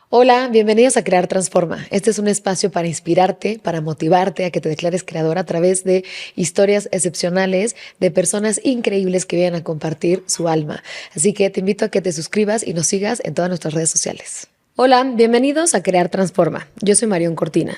Hola, bienvenidos a Crear Transforma. Este es un espacio para inspirarte, para motivarte a que te declares creador a través de historias excepcionales de personas increíbles que vienen a compartir su alma. Así que te invito a que te suscribas y nos sigas en todas nuestras redes sociales. Hola, bienvenidos a Crear Transforma. Yo soy Marión Cortina.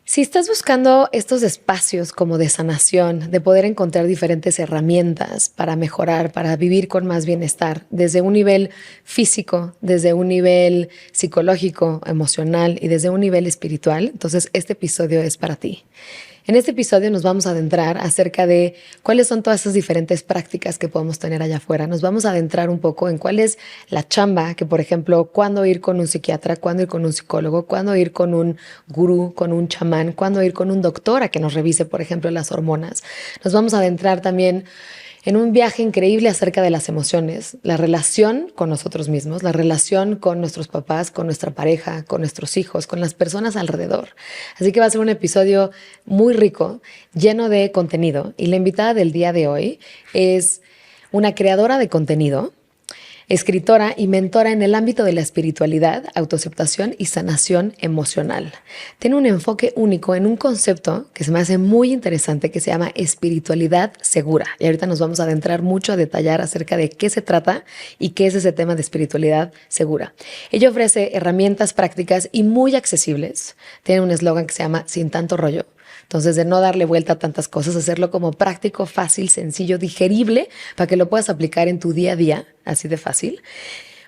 Si estás buscando estos espacios como de sanación, de poder encontrar diferentes herramientas para mejorar, para vivir con más bienestar, desde un nivel físico, desde un nivel psicológico, emocional y desde un nivel espiritual, entonces este episodio es para ti. En este episodio nos vamos a adentrar acerca de cuáles son todas esas diferentes prácticas que podemos tener allá afuera. Nos vamos a adentrar un poco en cuál es la chamba, que por ejemplo, cuándo ir con un psiquiatra, cuándo ir con un psicólogo, cuándo ir con un gurú, con un chamán, cuándo ir con un doctor a que nos revise, por ejemplo, las hormonas. Nos vamos a adentrar también en un viaje increíble acerca de las emociones, la relación con nosotros mismos, la relación con nuestros papás, con nuestra pareja, con nuestros hijos, con las personas alrededor. Así que va a ser un episodio muy rico, lleno de contenido. Y la invitada del día de hoy es una creadora de contenido, escritora y mentora en el ámbito de la espiritualidad, autoaceptación y sanación emocional. Tiene un enfoque único en un concepto que se me hace muy interesante que se llama espiritualidad segura. Y ahorita nos vamos a adentrar mucho a detallar acerca de qué se trata y qué es ese tema de espiritualidad segura. Ella ofrece herramientas prácticas y muy accesibles. Tiene un eslogan que se llama Sin tanto rollo. Entonces, de no darle vuelta a tantas cosas, hacerlo como práctico, fácil, sencillo, digerible, para que lo puedas aplicar en tu día a día, así de fácil,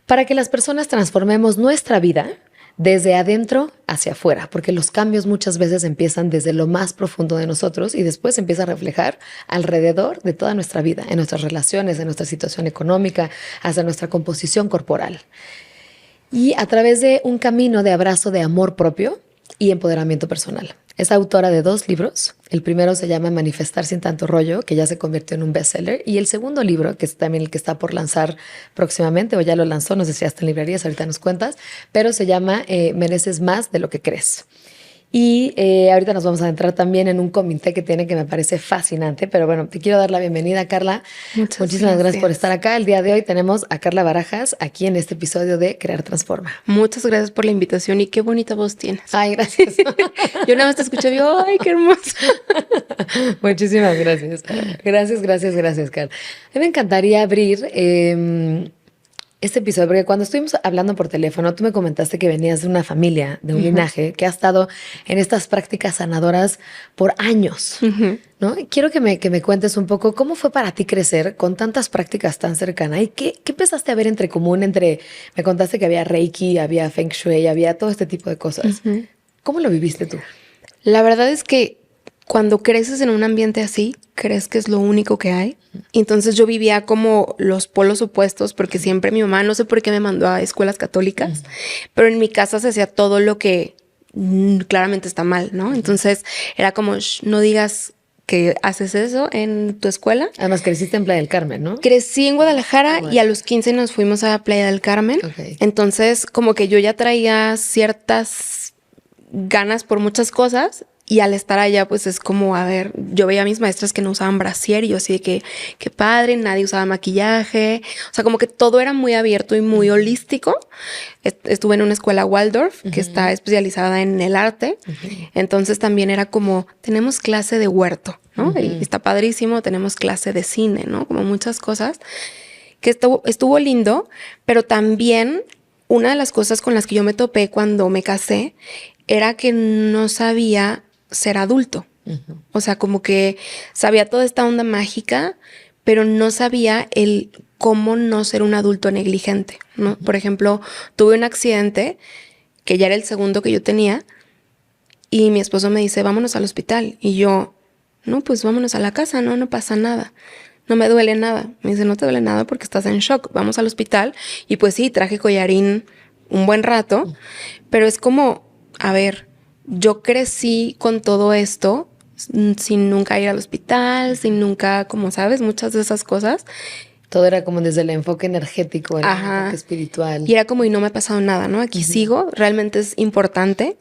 para que las personas transformemos nuestra vida desde adentro hacia afuera, porque los cambios muchas veces empiezan desde lo más profundo de nosotros y después se empieza a reflejar alrededor de toda nuestra vida, en nuestras relaciones, en nuestra situación económica, hasta nuestra composición corporal. Y a través de un camino de abrazo de amor propio y empoderamiento personal. Es autora de 2 libros. El primero se llama Manifestar sin tanto rollo, que ya se convirtió en un bestseller. Y el segundo libro, que es también el que está por lanzar próximamente, o ya lo lanzó, no sé si hasta en librerías, ahorita nos cuentas, pero se llama Mereces más de lo que crees. Y ahorita nos vamos a entrar también en un comité que tiene que me parece fascinante, pero bueno, te quiero dar la bienvenida, Carla. Muchísimas gracias por estar acá. El día de hoy tenemos a Carla Barajas aquí en este episodio de Crear Transforma. Muchas gracias por la invitación y qué bonita voz tienes. Ay, gracias. Yo nada más te escucho y digo, ay, qué hermoso. Muchísimas gracias. Gracias, Carla. A mí me encantaría abrir este episodio, porque cuando estuvimos hablando por teléfono, tú me comentaste que venías de una familia, de un linaje, que ha estado en estas prácticas sanadoras por años, ¿no? Y quiero que me cuentes un poco cómo fue para ti crecer con tantas prácticas tan cercanas y qué empezaste a ver entre común, me contaste que había Reiki, había Feng Shui, había todo este tipo de cosas. ¿Cómo lo viviste tú? La verdad es que cuando creces en un ambiente así, crees que es lo único que hay. Entonces yo vivía como los polos opuestos porque siempre mi mamá, no sé por qué me mandó a escuelas católicas, pero en mi casa se hacía todo lo que claramente está mal, ¿no? Entonces era como, no digas que haces eso en tu escuela. Además creciste en Playa del Carmen, ¿no? Crecí en Guadalajara y a los 15 nos fuimos a Playa del Carmen. Okay. Entonces como que yo ya traía ciertas ganas por muchas cosas. Y al estar allá, pues es como, a ver, yo veía a mis maestras que no usaban brasier y yo así de que, qué padre, nadie usaba maquillaje. O sea, como que todo era muy abierto y muy holístico. Estuve en una escuela Waldorf que está especializada en el arte. Entonces también era como, tenemos clase de huerto, ¿no? Y está padrísimo, tenemos clase de cine, ¿no? Como muchas cosas. Que estuvo lindo, pero también una de las cosas con las que yo me topé cuando me casé era que no sabía ser adulto. O sea, como que sabía toda esta onda mágica, pero no sabía el cómo no ser un adulto negligente, ¿no? Por ejemplo, tuve un accidente que ya era el segundo que yo tenía y mi esposo me dice, vámonos al hospital. Y yo, no, pues vámonos a la casa, no pasa nada. No me duele nada. Me dice, no te duele nada porque estás en shock. Vamos al hospital. Y pues sí, traje collarín un buen rato, pero es como, a ver, yo crecí con todo esto sin nunca ir al hospital, sin nunca, como sabes, muchas de esas cosas. Todo era como desde el enfoque energético, el enfoque espiritual. Y era como, y no me ha pasado nada, ¿no? Aquí sigo, realmente es importante.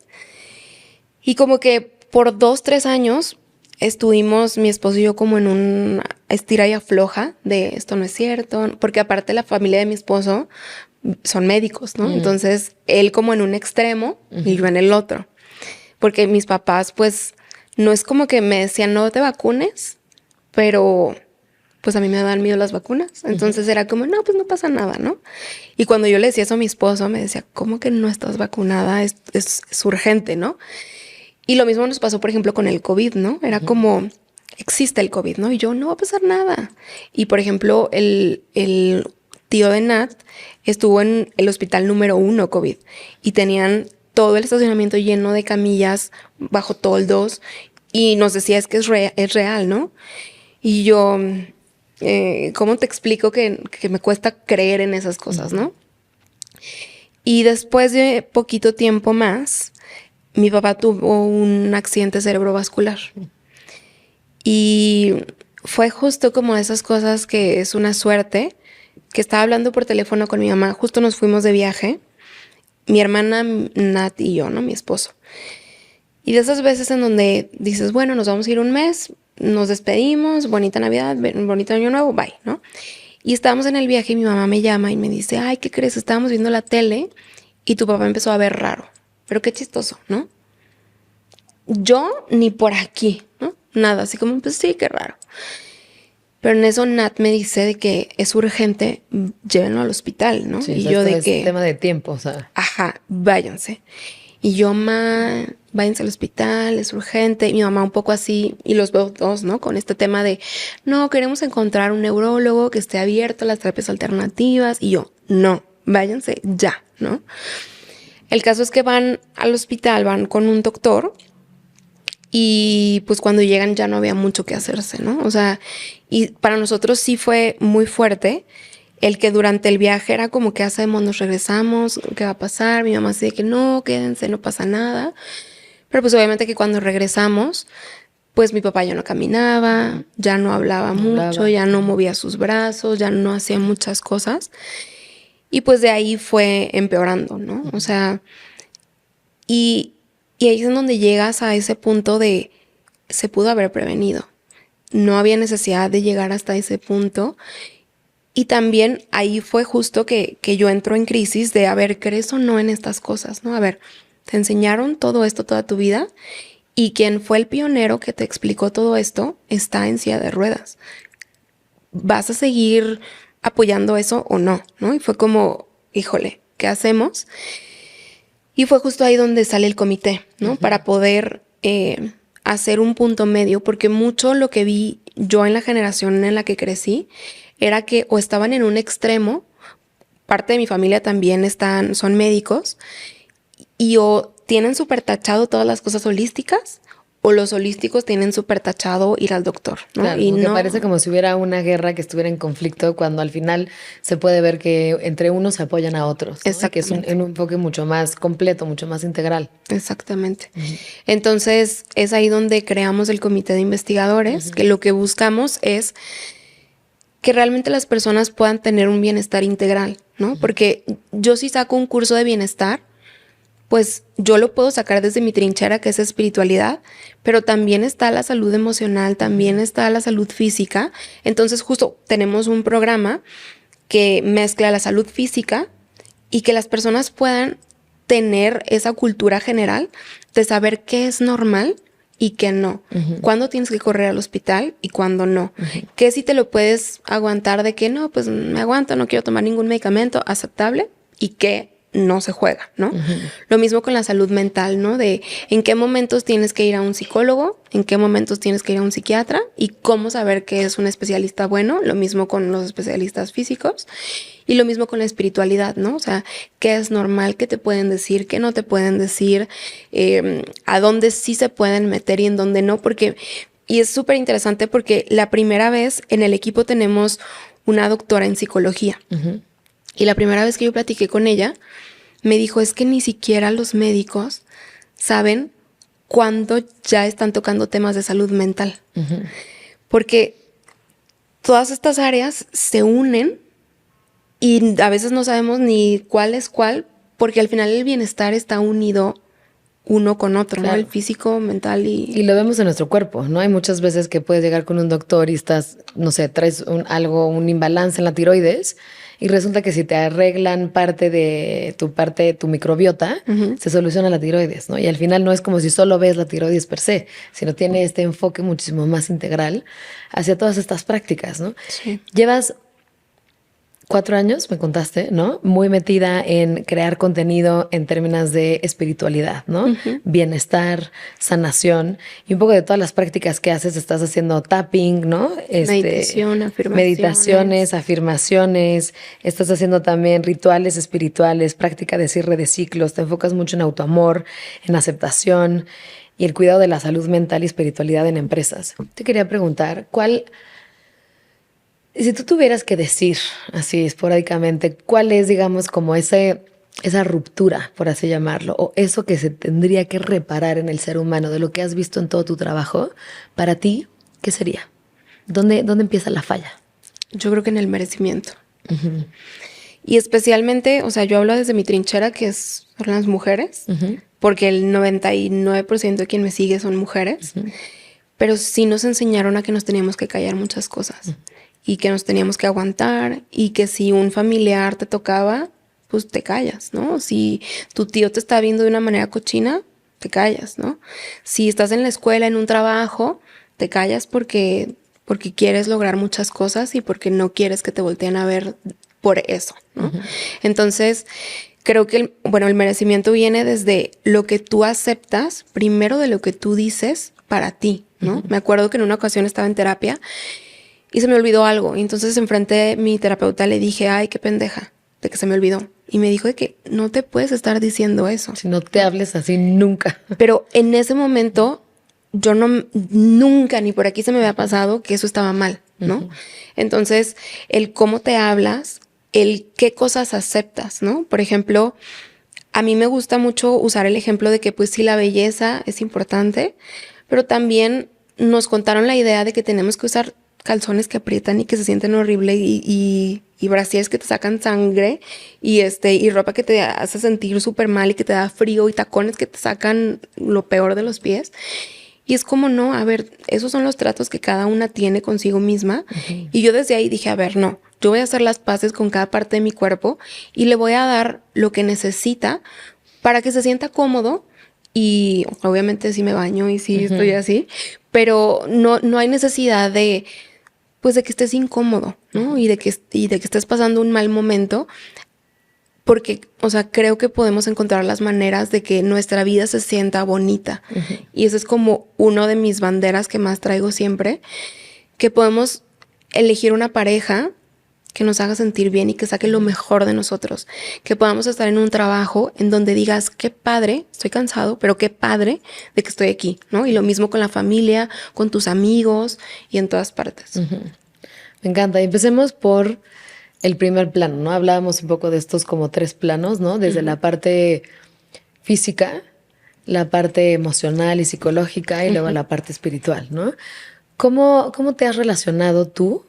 Y como que por 2-3 años estuvimos mi esposo y yo como en un estira y afloja de esto no es cierto, porque aparte la familia de mi esposo son médicos, ¿no? Entonces, él como en un extremo y yo en el otro. Porque mis papás, pues, no es como que me decían, no te vacunes, pero pues a mí me dan miedo las vacunas. Entonces era como, no, pues no pasa nada, ¿no? Y cuando yo le decía eso a mi esposo, me decía, ¿cómo que no estás vacunada? Es urgente, ¿no? Y lo mismo nos pasó, por ejemplo, con el COVID, ¿no? Era como, existe el COVID, ¿no? Y yo, no va a pasar nada. Y, por ejemplo, el tío de Nat estuvo en el hospital número 1 COVID y tenían todo el estacionamiento lleno de camillas bajo toldos y nos decía, es que es real, ¿no? Y yo, ¿cómo te explico que me cuesta creer en esas cosas, ¿no? Y después de poquito tiempo más, mi papá tuvo un accidente cerebrovascular. Y fue justo como de esas cosas que es una suerte, que estaba hablando por teléfono con mi mamá, justo nos fuimos de viaje, mi hermana Nat y yo, ¿no? Mi esposo. Y de esas veces en donde dices, bueno, nos vamos a ir un mes, nos despedimos, bonita Navidad, bonito Año Nuevo, bye, ¿no? Y estábamos en el viaje y mi mamá me llama y me dice, ay, ¿qué crees? Estábamos viendo la tele y tu papá empezó a ver raro. Pero qué chistoso, ¿no? Yo ni por aquí, ¿no? Nada, así como, pues sí, qué raro. Pero en eso Nat me dice de que es urgente, llévenlo al hospital, ¿no? Sí, y o sea, yo esto de es que, tema de tiempo, o sea. ajá, váyanse. Y yo, váyanse al hospital, es urgente. Y mi mamá un poco así, y los dos, ¿no? Con este tema de, no, queremos encontrar un neurólogo que esté abierto a las terapias alternativas. Y yo, no, váyanse ya, ¿no? El caso es que van al hospital, van con un doctor y pues cuando llegan ya no había mucho que hacerse, ¿no? O sea, y para nosotros sí fue muy fuerte el que durante el viaje era como, ¿qué hacemos? ¿Nos regresamos? ¿Qué va a pasar? Mi mamá decía que no, quédense, no pasa nada. Pero pues obviamente que cuando regresamos, pues mi papá ya no caminaba, ya no hablaba mucho, ya no movía sus brazos, ya no hacía muchas cosas. Y pues de ahí fue empeorando, ¿no? O sea, y ahí es en donde llegas a ese punto de se pudo haber prevenido. No había necesidad de llegar hasta ese punto. Y también ahí fue justo que yo entro en crisis de, a ver, ¿crees o no en estas cosas? ¿No? A ver, te enseñaron todo esto toda tu vida y quien fue el pionero que te explicó todo esto está en silla de ruedas. ¿Vas a seguir apoyando eso o no? ¿No? Y fue como, híjole, ¿qué hacemos? Y fue justo ahí donde sale el comité, ¿no? Para poder hacer un punto medio, porque mucho lo que vi yo en la generación en la que crecí era que o estaban en un extremo, parte de mi familia también son médicos, y o tienen súper tachado todas las cosas holísticas, o los holísticos tienen súper tachado ir al doctor, ¿no? Claro, y no parece como si hubiera una guerra que estuviera en conflicto cuando al final se puede ver que entre unos se apoyan a otros, ¿no? Y que es un enfoque mucho más completo, mucho más integral. Exactamente. Entonces es ahí donde creamos el comité de investigadores, que lo que buscamos es que realmente las personas puedan tener un bienestar integral, ¿no? Porque yo si saco un curso de bienestar, pues yo lo puedo sacar desde mi trinchera, que es espiritualidad, pero también está la salud emocional, también está la salud física. Entonces justo tenemos un programa que mezcla la salud física y que las personas puedan tener esa cultura general de saber qué es normal y qué no. Cuándo tienes que correr al hospital y cuándo no. Que si te lo puedes aguantar de que no, pues me aguanto, no quiero tomar ningún medicamento, aceptable, y que no se juega, ¿no? Lo mismo con la salud mental, ¿no? De en qué momentos tienes que ir a un psicólogo, en qué momentos tienes que ir a un psiquiatra y cómo saber que es un especialista bueno. Lo mismo con los especialistas físicos y lo mismo con la espiritualidad, ¿no? O sea, qué es normal, qué te pueden decir, qué no te pueden decir, a dónde sí se pueden meter y en dónde no, y es súper interesante porque la primera vez en el equipo tenemos una doctora en psicología. Y la primera vez que yo platiqué con ella, me dijo, es que ni siquiera los médicos saben cuándo ya están tocando temas de salud mental. Porque todas estas áreas se unen y a veces no sabemos ni cuál es cuál, porque al final el bienestar está unido uno con otro, claro, ¿no? El físico, mental y lo vemos en nuestro cuerpo, ¿no? Hay muchas veces que puedes llegar con un doctor y estás, no sé, traes un imbalance en la tiroides y resulta que si te arreglan parte de tu microbiota, se soluciona la tiroides, ¿no? Y al final no es como si solo ves la tiroides per se, sino tiene este enfoque muchísimo más integral hacia todas estas prácticas, ¿no? Sí. Llevas 4 años, me contaste, ¿no? Muy metida en crear contenido en términos de espiritualidad, ¿no? Bienestar, sanación y un poco de todas las prácticas que haces. Estás haciendo tapping, ¿no? Meditación, afirmaciones. Meditaciones, afirmaciones. Estás haciendo también rituales espirituales, práctica de cierre de ciclos. Te enfocas mucho en autoamor, en aceptación y el cuidado de la salud mental y espiritualidad en empresas. Te quería preguntar, si tú tuvieras que decir, así esporádicamente, cuál es, digamos, como esa ruptura, por así llamarlo, o eso que se tendría que reparar en el ser humano de lo que has visto en todo tu trabajo, para ti, ¿qué sería? ¿Dónde empieza la falla? Yo creo que en el merecimiento. Y especialmente, o sea, yo hablo desde mi trinchera, que son las mujeres, porque el 99% de quien me sigue son mujeres, pero sí nos enseñaron a que nos teníamos que callar muchas cosas. Y que nos teníamos que aguantar y que si un familiar te tocaba, pues te callas, ¿no? Si tu tío te está viendo de una manera cochina, te callas, ¿no? Si estás en la escuela, en un trabajo, te callas porque quieres lograr muchas cosas y porque no quieres que te volteen a ver por eso, ¿no? Entonces, creo que el merecimiento viene desde lo que tú aceptas, primero de lo que tú dices para ti, ¿no? Me acuerdo que en una ocasión estaba en terapia y se me olvidó algo. Y entonces enfrente de mi terapeuta le dije, ay, qué pendeja, de que se me olvidó. Y me dijo de que no te puedes estar diciendo eso. Si no te hables así nunca. Pero en ese momento yo nunca ni por aquí se me había pasado que eso estaba mal, ¿no? Entonces, el cómo te hablas, el qué cosas aceptas, ¿no? Por ejemplo, a mí me gusta mucho usar el ejemplo de que pues sí, la belleza es importante, pero también nos contaron la idea de que tenemos que usar calzones que aprietan y que se sienten horrible y brasieres que te sacan sangre y ropa que te hace sentir súper mal y que te da frío y tacones que te sacan lo peor de los pies. Y es como, no, a ver, esos son los tratos que cada una tiene consigo misma. Y yo desde ahí dije, a ver, no, yo voy a hacer las paces con cada parte de mi cuerpo y le voy a dar lo que necesita para que se sienta cómodo. Y obviamente sí me baño y sí estoy así, pero no hay necesidad de que estés incómodo, ¿no? Y de que estés pasando un mal momento, porque, o sea, creo que podemos encontrar las maneras de que nuestra vida se sienta bonita. Y eso es como uno de mis banderas que más traigo siempre, que podemos elegir una pareja que nos haga sentir bien y que saque lo mejor de nosotros, que podamos estar en un trabajo en donde digas, qué padre, estoy cansado, pero qué padre de que estoy aquí, ¿no? Y lo mismo con la familia, con tus amigos y en todas partes. Me encanta. Y empecemos por el primer plano, ¿no? Hablábamos un poco de estos como 3 planos, ¿no? Desde la parte física, la parte emocional y psicológica y luego la parte espiritual, ¿no? ¿Cómo te has relacionado tú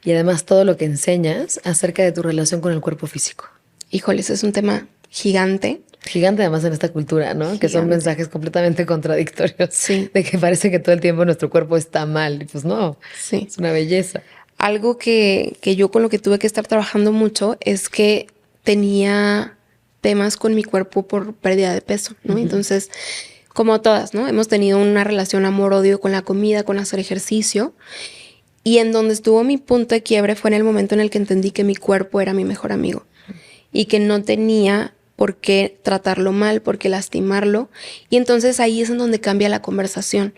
y además todo lo que enseñas acerca de tu relación con el cuerpo físico? Híjole, ese es un tema gigante. Gigante además en esta cultura, ¿no? Gigante. Que son mensajes completamente contradictorios. Sí. De que parece que todo el tiempo nuestro cuerpo está mal. Y pues no, sí. Es una belleza. Algo que yo con lo que tuve que estar trabajando mucho es que tenía temas con mi cuerpo por pérdida de peso, ¿no? Entonces, como todas, ¿no? Hemos tenido una relación amor-odio con la comida, con hacer ejercicio. Y en donde estuvo mi punto de quiebre fue en el momento en el que entendí que mi cuerpo era mi mejor amigo y que no tenía por qué tratarlo mal, por qué lastimarlo. Y entonces ahí es en donde cambia la conversación.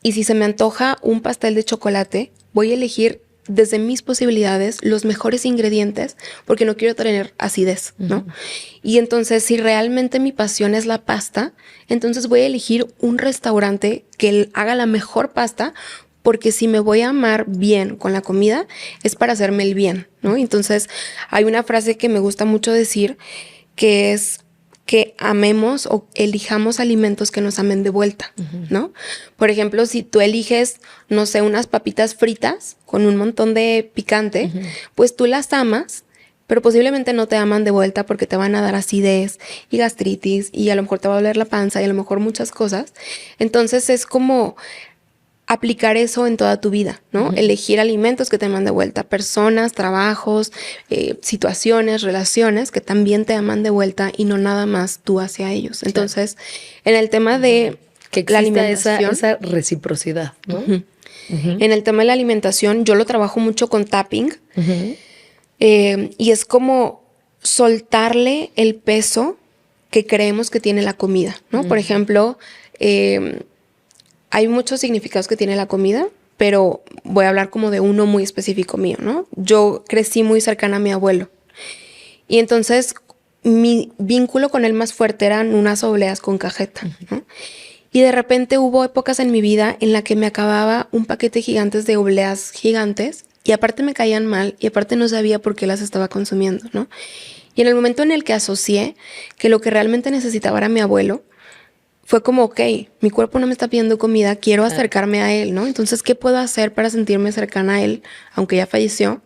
Y si se me antoja un pastel de chocolate, voy a elegir desde mis posibilidades los mejores ingredientes porque no quiero tener acidez, ¿no? Y entonces si realmente mi pasión es la pasta, entonces voy a elegir un restaurante que haga la mejor pasta, porque si me voy a amar bien con la comida es para hacerme el bien, ¿no? Entonces hay una frase que me gusta mucho decir que es que amemos o elijamos alimentos que nos amen de vuelta, ¿no? Por ejemplo, si tú eliges, no sé, unas papitas fritas con un montón de picante, pues tú las amas, pero posiblemente no te aman de vuelta porque te van a dar acidez y gastritis y a lo mejor te va a doler la panza y a lo mejor muchas cosas. Entonces es como aplicar eso en toda tu vida, ¿no? Elegir alimentos que te aman de vuelta, personas, trabajos, situaciones, relaciones que también te aman de vuelta y no nada más tú hacia ellos. Entonces, en el tema de que la exista alimentación, esa reciprocidad, ¿no? En el tema de la alimentación, yo lo trabajo mucho con tapping y es como soltarle el peso que creemos que tiene la comida, ¿no? Por ejemplo, hay muchos significados que tiene la comida, pero voy a hablar como de uno muy específico mío, ¿no? Yo crecí muy cercana a mi abuelo y entonces mi vínculo con él más fuerte eran unas obleas con cajeta, ¿no? Y de repente hubo épocas en mi vida en la que me acababa un paquete gigantes de obleas gigantes y aparte me caían mal y aparte no sabía por qué las estaba consumiendo, ¿no? Y en el momento en el que asocié que lo que realmente necesitaba era mi abuelo, fue como, ok, mi cuerpo no me está pidiendo comida, quiero acercarme a él, ¿no? Entonces, ¿qué puedo hacer para sentirme cercana a él, aunque ya falleció?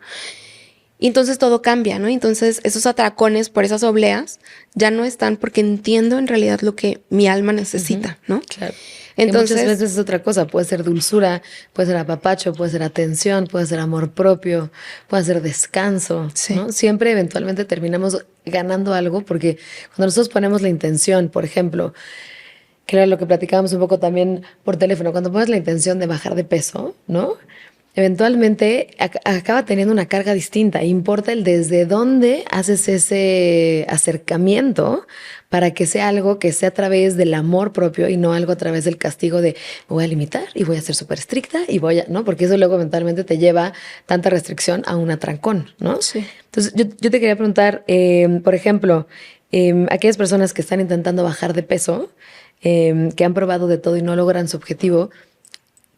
Y entonces todo cambia, ¿no? Entonces esos atracones por esas obleas ya no están porque entiendo en realidad lo que mi alma necesita, ¿no? Claro. Entonces, que muchas veces es otra cosa, puede ser dulzura, puede ser apapacho, puede ser atención, puede ser amor propio, puede ser descanso, ¿no? Siempre eventualmente terminamos ganando algo porque cuando nosotros ponemos la intención, por ejemplo, que era lo que platicábamos un poco también por teléfono, cuando pones la intención de bajar de peso, ¿no? Eventualmente acaba teniendo una carga distinta. Importa el desde dónde haces ese acercamiento para que sea algo que sea a través del amor propio y no algo a través del castigo de me voy a limitar y voy a ser súper estricta y voy a, ¿no? Porque eso luego eventualmente te lleva tanta restricción a un atrancón, ¿no? Sí. Entonces yo te quería preguntar, por ejemplo, aquellas personas que están intentando bajar de peso, que han probado de todo y no logran su objetivo,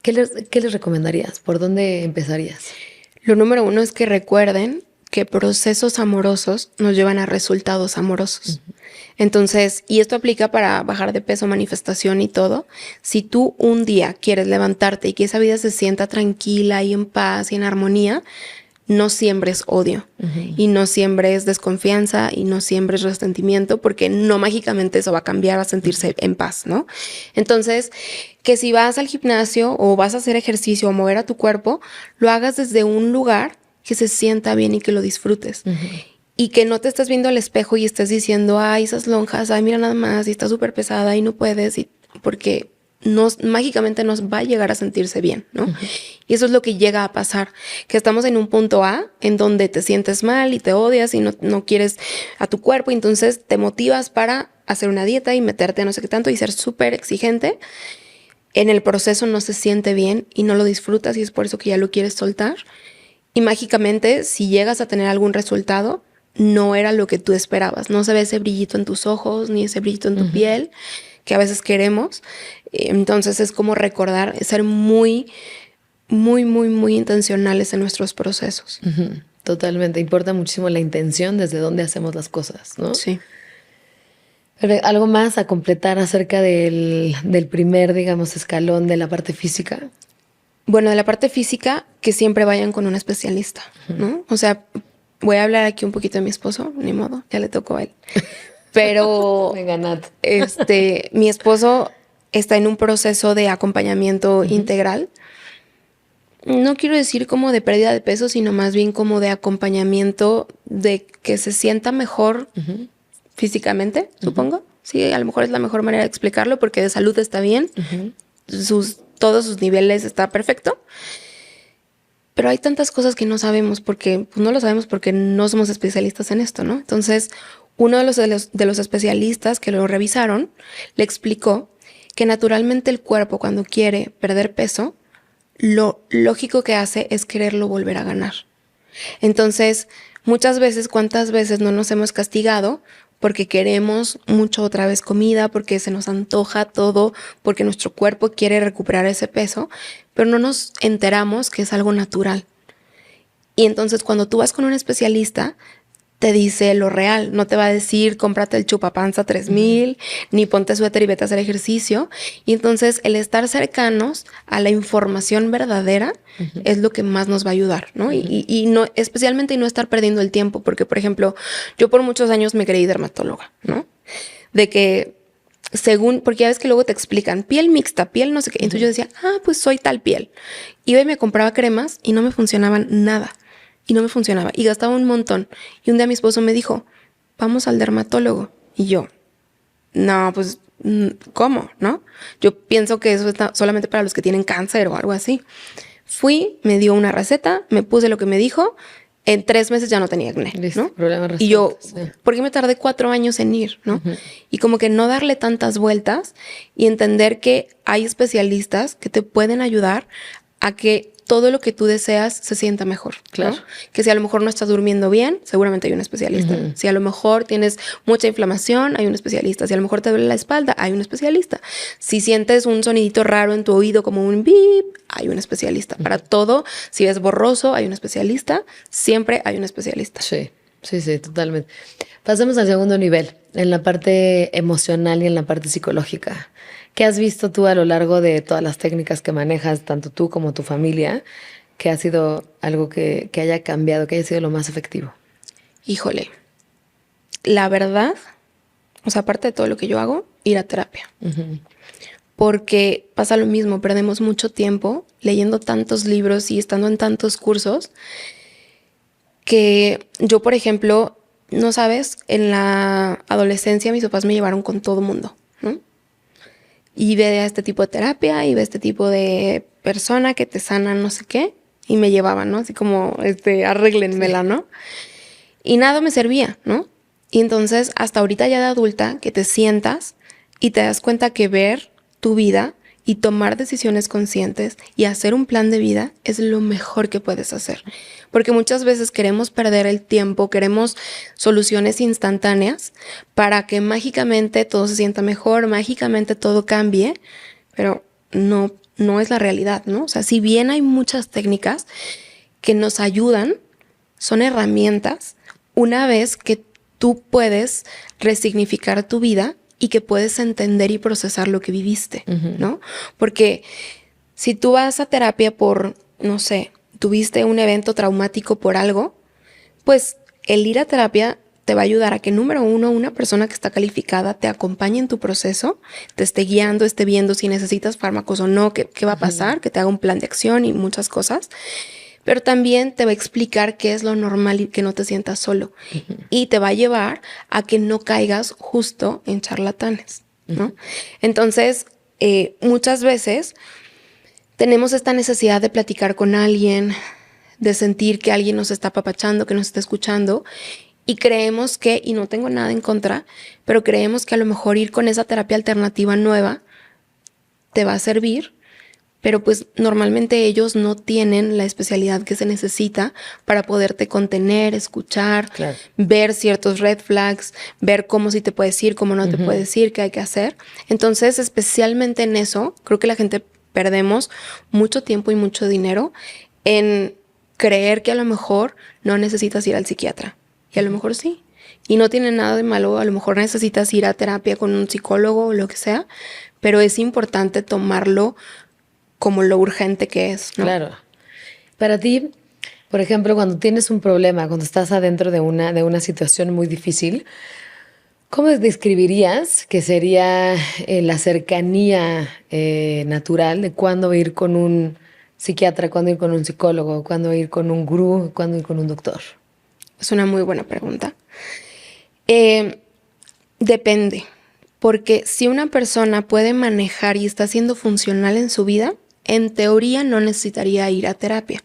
¿qué les recomendarías? ¿Por dónde empezarías? Lo número uno es que recuerden que procesos amorosos nos llevan a resultados amorosos. Entonces, y esto aplica para bajar de peso, manifestación y todo. Si tú un día quieres levantarte y que esa vida se sienta tranquila y en paz y en armonía, no siembres odio y no siembres desconfianza y no siembres resentimiento porque no mágicamente eso va a cambiar a sentirse en paz, ¿no? Entonces, que si vas al gimnasio o vas a hacer ejercicio o mover a tu cuerpo, lo hagas desde un lugar que se sienta bien y que lo disfrutes. Y que no te estés viendo al espejo y estés diciendo, ay, esas lonjas, ay, mira nada más, y está súper pesada y no puedes, y porque mágicamente nos va a llegar a sentirse bien, ¿no? Y eso es lo que llega a pasar, que estamos en un punto A en donde te sientes mal y te odias y no quieres a tu cuerpo, y entonces te motivas para hacer una dieta y meterte a no sé qué tanto y ser súper exigente. En el proceso no se siente bien y no lo disfrutas y es por eso que ya lo quieres soltar. Y mágicamente, si llegas a tener algún resultado, no era lo que tú esperabas. No se ve ese brillito en tus ojos ni ese brillito en tu piel que a veces queremos. Entonces es como recordar, ser muy, muy, muy, muy intencionales en nuestros procesos. Totalmente. Importa muchísimo la intención desde dónde hacemos las cosas, ¿no? Sí. Pero algo más a completar acerca del primer, digamos, escalón de la parte física. Bueno, de la parte física, que siempre vayan con un especialista, ¿no? O sea, voy a hablar aquí un poquito de mi esposo, ni modo, ya le tocó a él. Pero Venga, Nat. Mi esposo está en un proceso de acompañamiento integral. No quiero decir como de pérdida de peso, sino más bien como de acompañamiento de que se sienta mejor físicamente, supongo. Sí, a lo mejor es la mejor manera de explicarlo porque de salud está bien. Todos sus niveles está perfecto. Pero hay tantas cosas que no sabemos porque no lo sabemos porque no somos especialistas en esto, ¿no? Entonces, uno de los especialistas que lo revisaron le explicó que naturalmente el cuerpo cuando quiere perder peso, lo lógico que hace es quererlo volver a ganar. Entonces, muchas veces, ¿cuántas veces no nos hemos castigado porque queremos mucho otra vez comida, porque se nos antoja todo, porque nuestro cuerpo quiere recuperar ese peso, pero no nos enteramos que es algo natural? Y entonces cuando tú vas con un especialista, te dice lo real, no te va a decir cómprate el chupapanza 3000, ni ponte suéter y vete a hacer ejercicio. Y entonces el estar cercanos a la información verdadera es lo que más nos va a ayudar, ¿no? Y no, especialmente no estar perdiendo el tiempo, porque por ejemplo, yo por muchos años me creí dermatóloga, ¿no? De que según, porque ya ves que luego te explican piel mixta, piel no sé qué. Entonces yo decía, pues soy tal piel. Iba y me compraba cremas y no me funcionaban nada. Y no me funcionaba. Y gastaba un montón. Y un día mi esposo me dijo, vamos al dermatólogo. Y yo, no, pues, ¿cómo? ¿No? Yo pienso que eso está solamente para los que tienen cáncer o algo así. Fui, me dio una receta, me puse lo que me dijo. En 3 meses ya no tenía acné, Listo, ¿no? problema resuelto, Y yo, sí. ¿por qué me tardé 4 años en ir, no? Y como que no darle tantas vueltas y entender que hay especialistas que te pueden ayudar a que todo lo que tú deseas se sienta mejor, Claro. ¿no? Que si a lo mejor no estás durmiendo bien, seguramente hay un especialista. Si a lo mejor tienes mucha inflamación, hay un especialista. Si a lo mejor te duele la espalda, hay un especialista. Si sientes un sonidito raro en tu oído como un bip, hay un especialista. Para todo, si es borroso, hay un especialista. Siempre hay un especialista. Sí, sí, sí, totalmente. Pasemos al segundo nivel, en la parte emocional y en la parte psicológica. ¿Qué has visto tú a lo largo de todas las técnicas que manejas, tanto tú como tu familia, que ha sido algo que haya cambiado, que haya sido lo más efectivo? Híjole, la verdad, o sea, aparte de todo lo que yo hago, ir a terapia. Porque pasa lo mismo, perdemos mucho tiempo leyendo tantos libros y estando en tantos cursos que yo, por ejemplo, no sabes, en la adolescencia mis papás me llevaron con todo mundo, ¿no? Y ve a este tipo de terapia y ve a este tipo de persona que te sana no sé qué. Y me llevaban, ¿no? Así como, arréglenmela, ¿no? Y nada me servía, ¿no? Y entonces, hasta ahorita ya de adulta, que te sientas y te das cuenta que ver tu vida y tomar decisiones conscientes y hacer un plan de vida es lo mejor que puedes hacer. Porque muchas veces queremos perder el tiempo, queremos soluciones instantáneas para que mágicamente todo se sienta mejor, mágicamente todo cambie, pero no es la realidad, ¿no? O sea, si bien hay muchas técnicas que nos ayudan, son herramientas una vez que tú puedes resignificar tu vida y que puedes entender y procesar lo que viviste, ¿no? Porque si tú vas a terapia por, no sé, tuviste un evento traumático por algo, pues el ir a terapia te va a ayudar a que, número uno, una persona que está calificada te acompañe en tu proceso, te esté guiando, esté viendo si necesitas fármacos o no, qué va a pasar, que te haga un plan de acción y muchas cosas. Pero también te va a explicar qué es lo normal y que no te sientas solo. Y te va a llevar a que no caigas justo en charlatanes, ¿no? Entonces, muchas veces tenemos esta necesidad de platicar con alguien, de sentir que alguien nos está apapachando, que nos está escuchando, y creemos que, y no tengo nada en contra, pero creemos que a lo mejor ir con esa terapia alternativa nueva te va a servir, pero pues normalmente ellos no tienen la especialidad que se necesita para poderte contener, escuchar, Claro. ver ciertos red flags, ver cómo sí te puedes ir, cómo no te puedes ir, qué hay que hacer. Entonces, especialmente en eso, creo que la gente perdemos mucho tiempo y mucho dinero en creer que a lo mejor no necesitas ir al psiquiatra. Y a lo mejor sí. Y no tiene nada de malo, a lo mejor necesitas ir a terapia con un psicólogo o lo que sea, pero es importante tomarlo como lo urgente que es, ¿no? Claro. Para ti, por ejemplo, cuando tienes un problema, cuando estás adentro de una situación muy difícil, ¿cómo describirías que sería la cercanía natural de cuándo ir con un psiquiatra, cuándo ir con un psicólogo, cuándo ir con un gurú, cuándo ir con un doctor? Es una muy buena pregunta. Depende, porque si una persona puede manejar y está siendo funcional en su vida, en teoría no necesitaría ir a terapia.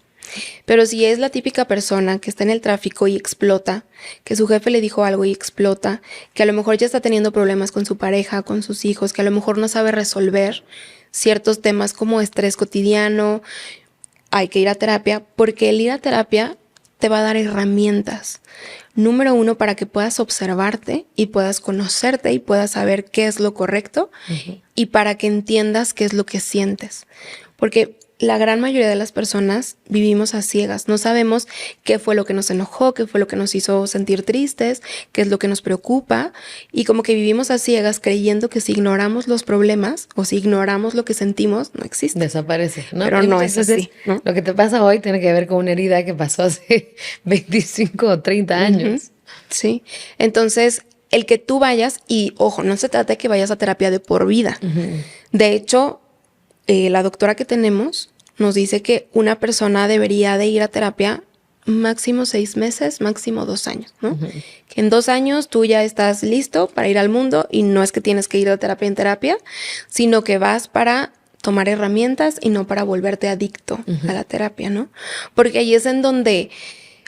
Pero si es la típica persona que está en el tráfico y explota, que su jefe le dijo algo y explota, que a lo mejor ya está teniendo problemas con su pareja, con sus hijos, que a lo mejor no sabe resolver ciertos temas como estrés cotidiano, hay que ir a terapia, porque el ir a terapia te va a dar herramientas. Número uno, para que puedas observarte y puedas conocerte y puedas saber qué es lo correcto y para que entiendas qué es lo que sientes. Porque la gran mayoría de las personas vivimos a ciegas. No sabemos qué fue lo que nos enojó, qué fue lo que nos hizo sentir tristes, qué es lo que nos preocupa. Y como que vivimos a ciegas creyendo que si ignoramos los problemas o si ignoramos lo que sentimos, no existe. Desaparece, ¿no? Pero no es así, ¿no? Lo que te pasa hoy tiene que ver con una herida que pasó hace 25 o 30 años. Sí. Entonces, el que tú vayas y, ojo, no se trata de que vayas a terapia de por vida. De hecho, la doctora que tenemos nos dice que una persona debería de ir a terapia máximo 6 meses, máximo 2 años, ¿no? Que en 2 años tú ya estás listo para ir al mundo y no es que tienes que ir de terapia en terapia, sino que vas para tomar herramientas y no para volverte adicto a la terapia, ¿no? Porque ahí es en donde,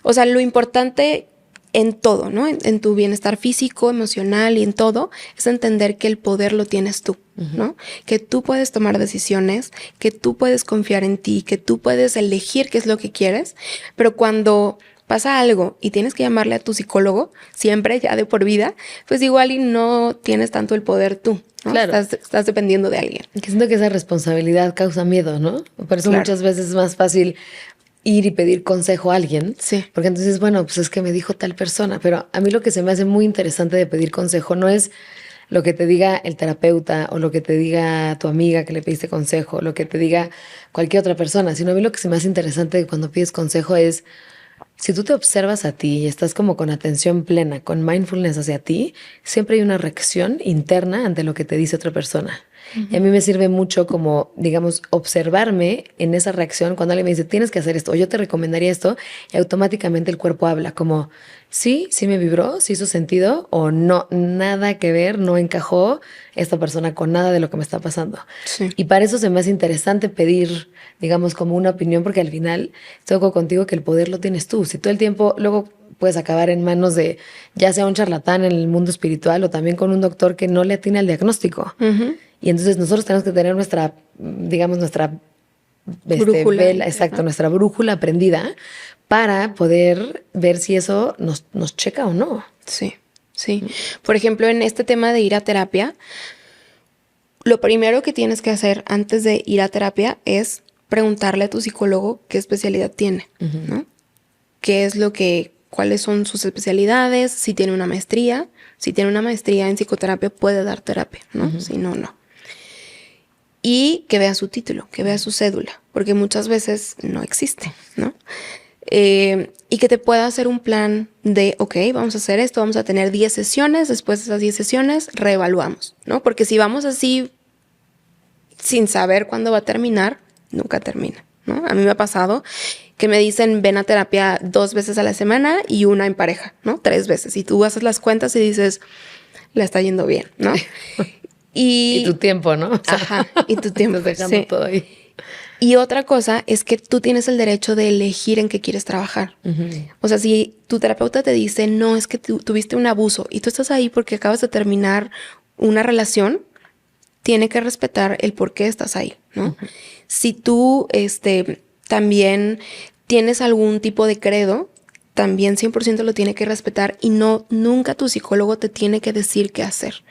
o sea, lo importante en todo, ¿no? En tu bienestar físico, emocional y en todo, es entender que el poder lo tienes tú, ¿no? Que tú puedes tomar decisiones, que tú puedes confiar en ti, que tú puedes elegir qué es lo que quieres, pero cuando pasa algo y tienes que llamarle a tu psicólogo, siempre ya de por vida, pues igual y no tienes tanto el poder tú, ¿no? Claro. Estás dependiendo de alguien. Que siento que esa responsabilidad causa miedo, ¿no? Por eso Claro. muchas veces es más fácil ir y pedir consejo a alguien. Sí. Porque entonces, bueno, pues es que me dijo tal persona. Pero a mí lo que se me hace muy interesante de pedir consejo no es lo que te diga el terapeuta o lo que te diga tu amiga que le pediste consejo, o lo que te diga cualquier otra persona, sino a mí lo que se me hace interesante de cuando pides consejo es si tú te observas a ti y estás como con atención plena, con mindfulness hacia ti, siempre hay una reacción interna ante lo que te dice otra persona. Y a mí me sirve mucho como, digamos, observarme en esa reacción cuando alguien me dice, tienes que hacer esto, o yo te recomendaría esto, y automáticamente el cuerpo habla como, sí me vibró, sí hizo sentido, o no, nada que ver, no encajó esta persona con nada de lo que me está pasando. Sí. Y para eso se me hace interesante pedir, digamos, como una opinión, porque al final estoy de acuerdo contigo que el poder lo tienes tú. Si todo el tiempo luego puedes acabar en manos de ya sea un charlatán en el mundo espiritual o también con un doctor que no le atina el diagnóstico. Y entonces nosotros tenemos que tener nuestra, digamos, nuestra Brújula. vela, exacto, nuestra brújula prendida para poder ver si eso nos checa o no. Sí, sí. Por ejemplo, en este tema de ir a terapia, lo primero que tienes que hacer antes de ir a terapia es preguntarle a tu psicólogo qué especialidad tiene, ¿no? ¿Qué es lo que, cuáles son sus especialidades? Si tiene una maestría. Si tiene una maestría en psicoterapia, puede dar terapia, ¿no? Si no, no. Y que vea su título, que vea su cédula, porque muchas veces no existe, ¿no? Y que te pueda hacer un plan de, ok, vamos a hacer esto, vamos a tener 10 sesiones, después de esas 10 sesiones reevaluamos, ¿no? Porque si vamos así sin saber cuándo va a terminar, nunca termina, ¿no? A mí me ha pasado que me dicen, ven a terapia 2 veces a la semana y una en pareja, ¿no? 3 veces. Y tú haces las cuentas y dices, la está yendo bien, ¿no? Y tu tiempo, ¿no? O sea, ajá, y tu tiempo. estás dejando Sí. todo ahí. Y otra cosa es que tú tienes el derecho de elegir en qué quieres trabajar. O sea, si tu terapeuta te dice, no, es que tuviste un abuso y tú estás ahí porque acabas de terminar una relación, tiene que respetar el por qué estás ahí, ¿no? Si tú también tienes algún tipo de credo, también 100% lo tiene que respetar y nunca tu psicólogo te tiene que decir qué hacer.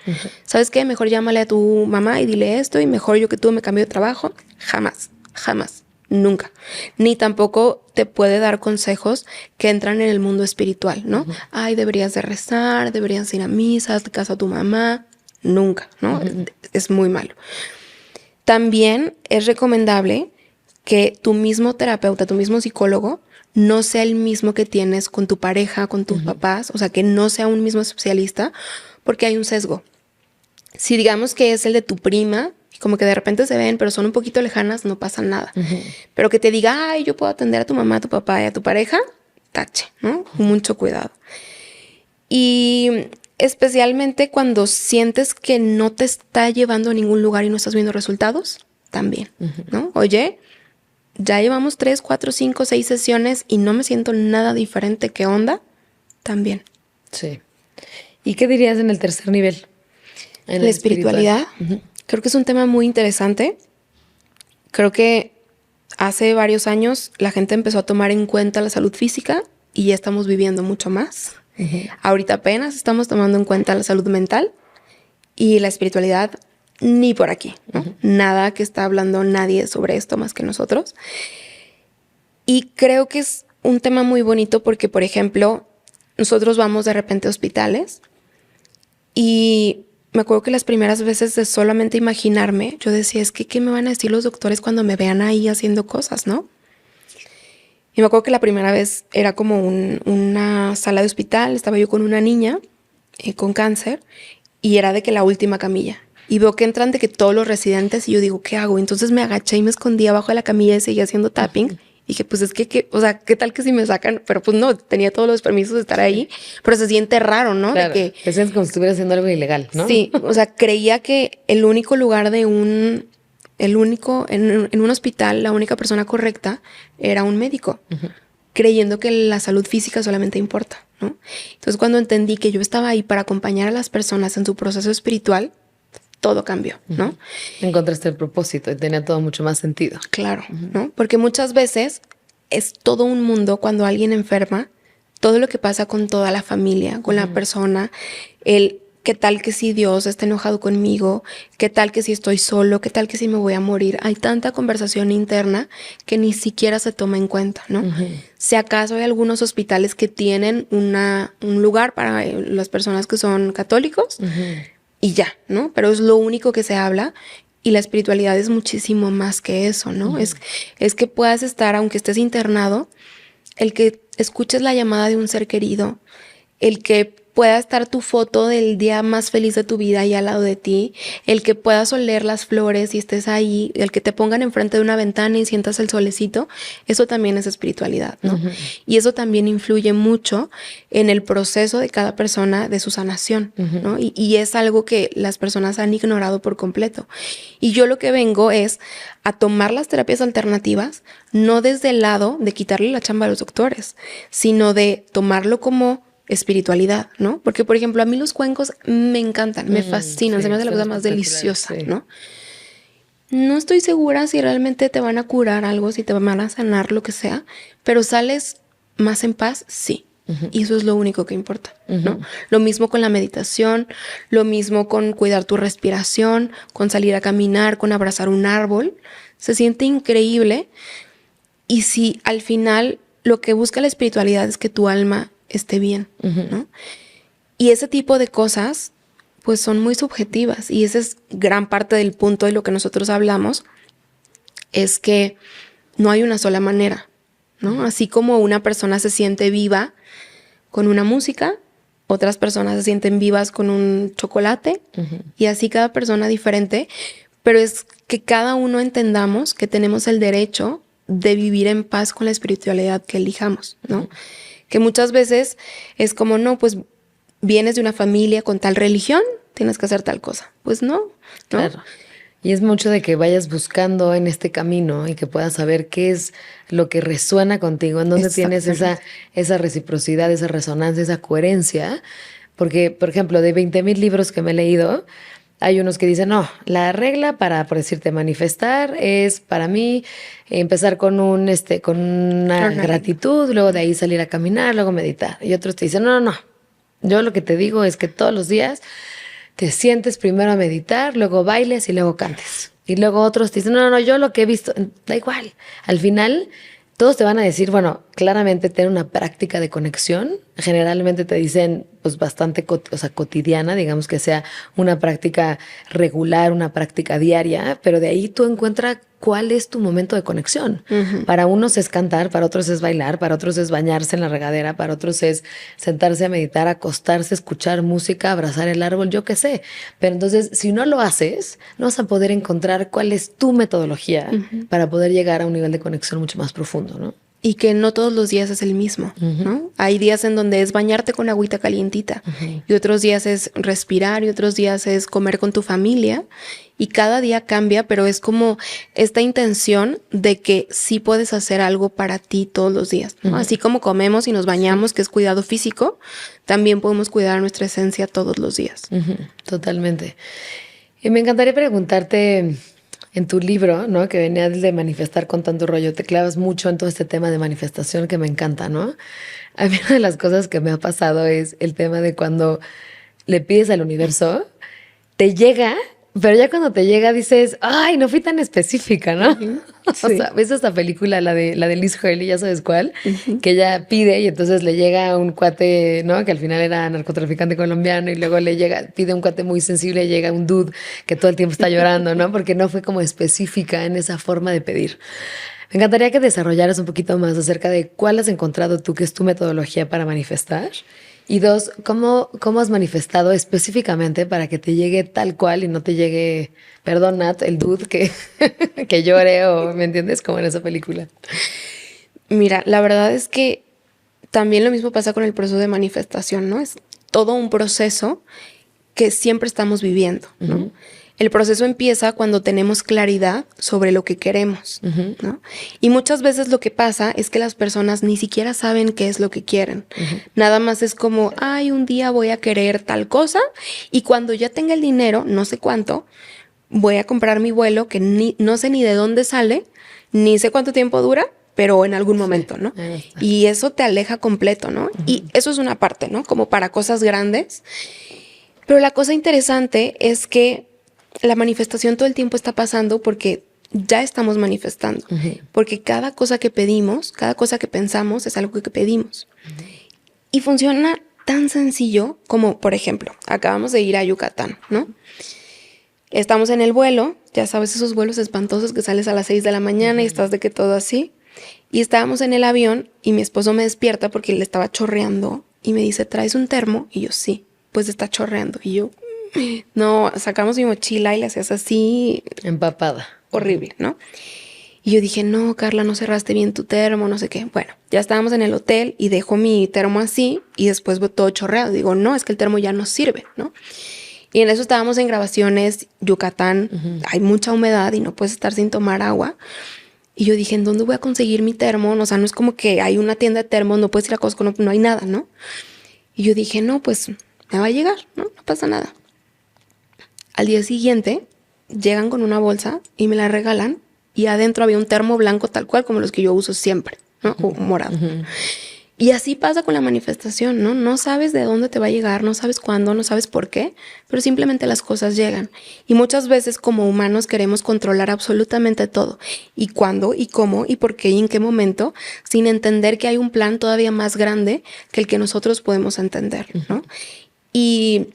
¿Sabes qué? Mejor llámale a tu mamá y dile esto y mejor yo que tú me cambio de trabajo. Jamás, jamás, nunca. Ni tampoco te puede dar consejos que entran en el mundo espiritual, ¿no? Ay, deberías de rezar, deberías ir a misa, hazle caso a tu mamá. Nunca, ¿no? Es muy malo. También es recomendable que tu mismo terapeuta, tu mismo psicólogo, no sea el mismo que tienes con tu pareja, con tus papás, o sea, que no sea un mismo especialista, porque hay un sesgo. Si digamos que es el de tu prima, como que de repente se ven, pero son un poquito lejanas, no pasa nada. Pero que te diga, ay, yo puedo atender a tu mamá, a tu papá y a tu pareja, tache, ¿no? Mucho cuidado. Y especialmente cuando sientes que no te está llevando a ningún lugar y no estás viendo resultados, también, ¿no? Oye, ya llevamos 3, 4, 5, 6 sesiones y no me siento nada diferente. ¿Qué onda? También. Sí. ¿Y qué dirías en el tercer nivel? En La el espiritualidad. Creo que es un tema muy interesante. Creo que hace varios años la gente empezó a tomar en cuenta la salud física y ya estamos viviendo mucho más. Ahorita apenas estamos tomando en cuenta la salud mental y la espiritualidad ni por aquí, ¿no? Nada que está hablando nadie sobre esto más que nosotros. Y creo que es un tema muy bonito porque, por ejemplo, nosotros vamos de repente a hospitales y me acuerdo que las primeras veces de solamente imaginarme, yo decía, es que ¿qué me van a decir los doctores cuando me vean ahí haciendo cosas, no? Y me acuerdo que la primera vez era como una sala de hospital, estaba yo con una niña con cáncer y era de que la última camilla. Y veo que entran de que todos los residentes y yo digo, ¿qué hago? Entonces me agaché y me escondí abajo de la camilla y seguía haciendo tapping. Y dije, pues es que, o sea, ¿qué tal que si me sacan? Pero pues no, tenía todos los permisos de estar ahí, pero se siente raro, ¿no? Claro, de que te sientes como si estuvieras haciendo algo ilegal, ¿no? Sí, o sea, creía que el único lugar de en un hospital, la única persona correcta era un médico, creyendo que la salud física solamente importa, ¿no? Entonces, cuando entendí que yo estaba ahí para acompañar a las personas en su proceso espiritual, todo cambió, ¿no? Encontraste el propósito y tenía todo mucho más sentido. Claro, ¿no? Porque muchas veces es todo un mundo cuando alguien enferma, todo lo que pasa con toda la familia, con la persona, qué tal que si Dios está enojado conmigo, qué tal que si estoy solo, qué tal que si me voy a morir. Hay tanta conversación interna que ni siquiera se toma en cuenta, ¿no? Si acaso hay algunos hospitales que tienen un lugar para las personas que son católicos y ya, ¿no? Pero es lo único que se habla. Y la espiritualidad es muchísimo más que eso, ¿no? Es que puedas estar, aunque estés internado, el que escuches la llamada de un ser querido, el que pueda estar tu foto del día más feliz de tu vida ahí al lado de ti, el que puedas oler las flores y estés ahí, el que te pongan enfrente de una ventana y sientas el solecito, eso también es espiritualidad, ¿no? Y eso también influye mucho en el proceso de cada persona de su sanación, ¿no? Y es algo que las personas han ignorado por completo. Y yo lo que vengo es a tomar las terapias alternativas, no desde el lado de quitarle la chamba a los doctores, sino de tomarlo como espiritualidad, ¿no? Porque, por ejemplo, a mí los cuencos me encantan, me fascinan, se me hace la cosa más deliciosa, ¿no? No estoy segura si realmente te van a curar algo, si te van a sanar, lo que sea, pero sales más en paz, sí. Y eso es lo único que importa, ¿no? Lo mismo con la meditación, lo mismo con cuidar tu respiración, con salir a caminar, con abrazar un árbol. Se siente increíble. Y si al final lo que busca la espiritualidad es que tu alma esté bien, ¿no? Y ese tipo de cosas, pues son muy subjetivas. Y esa es gran parte del punto de lo que nosotros hablamos, es que no hay una sola manera, ¿no? Así como una persona se siente viva con una música, otras personas se sienten vivas con un chocolate, y así cada persona diferente, pero es que cada uno entendamos que tenemos el derecho de vivir en paz con la espiritualidad que elijamos, ¿no? Que muchas veces es como, no, pues vienes de una familia con tal religión, tienes que hacer tal cosa. Pues no, ¿no? Claro. Y es mucho de que vayas buscando en este camino y que puedas saber qué es lo que resuena contigo, en dónde tienes esa reciprocidad, esa resonancia, esa coherencia. Porque, por ejemplo, de 20,000 libros que me he leído, hay unos que dicen, no, la regla para, por decirte, manifestar es para mí empezar con con una gratitud, luego de ahí salir a caminar, luego meditar. Y otros te dicen, no, no, no. Yo lo que te digo es que todos los días te sientes primero a meditar, luego bailes y luego cantes. Y luego otros te dicen, no, no, no, yo lo que he visto, da igual. Al final, todos te van a decir, bueno, claramente tener una práctica de conexión. Generalmente te dicen, pues bastante cotidiana, digamos que sea una práctica regular, una práctica diaria, pero de ahí tú encuentras cuál es tu momento de conexión. Para unos es cantar, para otros es bailar, para otros es bañarse en la regadera, para otros es sentarse a meditar, acostarse, escuchar música, abrazar el árbol, yo qué sé. Pero entonces, si no lo haces, no vas a poder encontrar cuál es tu metodología para poder llegar a un nivel de conexión mucho más profundo, ¿no? Y que no todos los días es el mismo, ¿no? Hay días en donde es bañarte con agüita calientita y otros días es respirar y otros días es comer con tu familia y cada día cambia, pero es como esta intención de que sí puedes hacer algo para ti todos los días, ¿no? Así como comemos y nos bañamos, que es cuidado físico, también podemos cuidar nuestra esencia todos los días. Totalmente. Y me encantaría preguntarte, en tu libro, ¿no? Que venía de manifestar con tanto rollo, te clavas mucho en todo este tema de manifestación que me encanta, ¿no? A mí una de las cosas que me ha pasado es el tema de cuando le pides al universo, te llega, pero ya cuando te llega dices, ay, no fui tan específica, ¿no? Sí. O sea, ves esta película, la de Liz Hurley, ya sabes cuál, que ella pide y entonces le llega un cuate, ¿no? Que al final era narcotraficante colombiano y luego pide un cuate muy sensible y llega un dude que todo el tiempo está llorando, ¿no? Porque no fue como específica en esa forma de pedir. Me encantaría que desarrollaras un poquito más acerca de cuál has encontrado tú que es tu metodología para manifestar Y dos, ¿cómo has manifestado específicamente para que te llegue tal cual y no te llegue, perdón, Nat, el dude que, que llore o, ¿me entiendes? Como en esa película. Mira, la verdad es que también lo mismo pasa con el proceso de manifestación, ¿no? Es todo un proceso que siempre estamos viviendo, ¿no? Uh-huh. El proceso empieza cuando tenemos claridad sobre lo que queremos, uh-huh, ¿no? Y muchas veces lo que pasa es que las personas ni siquiera saben qué es lo que quieren. Uh-huh. Nada más es como, ay, un día voy a querer tal cosa y cuando ya tenga el dinero, no sé cuánto, voy a comprar mi vuelo que no sé ni de dónde sale, ni sé cuánto tiempo dura, pero en algún momento, ¿no? Y eso te aleja completo, ¿no? Uh-huh. Y eso es una parte, ¿no? Como para cosas grandes. Pero la cosa interesante es que la manifestación todo el tiempo está pasando porque ya estamos manifestando. Uh-huh. Porque cada cosa que pedimos, cada cosa que pensamos es algo que pedimos. Uh-huh. Y funciona tan sencillo como, por ejemplo, acabamos de ir a Yucatán, ¿no? Estamos en el vuelo, ya sabes, esos vuelos espantosos que sales a las 6 de la mañana uh-huh. y estás de que todo así. Y estábamos en el avión y mi esposo me despierta porque le estaba chorreando y me dice, ¿traes un termo? Y yo, sí, pues está chorreando. Y yo, no, sacamos mi mochila y le hacías así. Empapada. Horrible, ¿no? Y yo dije, no, Carla, no cerraste bien tu termo, no sé qué. Bueno, ya estábamos en el hotel y dejo mi termo así y después todo chorreado. Digo, no, es que el termo ya no sirve, ¿no? Y en eso estábamos en grabaciones, Yucatán, uh-huh. hay mucha humedad y no puedes estar sin tomar agua. Y yo dije, ¿en dónde voy a conseguir mi termo? O sea, no es como que hay una tienda de termos, no puedes ir a Costco, no hay nada, ¿no? Y yo dije, no, pues me va a llegar, ¿no? No pasa nada. Al día siguiente, llegan con una bolsa y me la regalan. Y adentro había un termo blanco tal cual como los que yo uso siempre, ¿no? O morado. Uh-huh. Y así pasa con la manifestación, ¿no? No sabes de dónde te va a llegar, no sabes cuándo, no sabes por qué, pero simplemente las cosas llegan. Y muchas veces como humanos queremos controlar absolutamente todo. Y cuándo, y cómo, y por qué, y en qué momento, sin entender que hay un plan todavía más grande que el que nosotros podemos entender, ¿no? Y,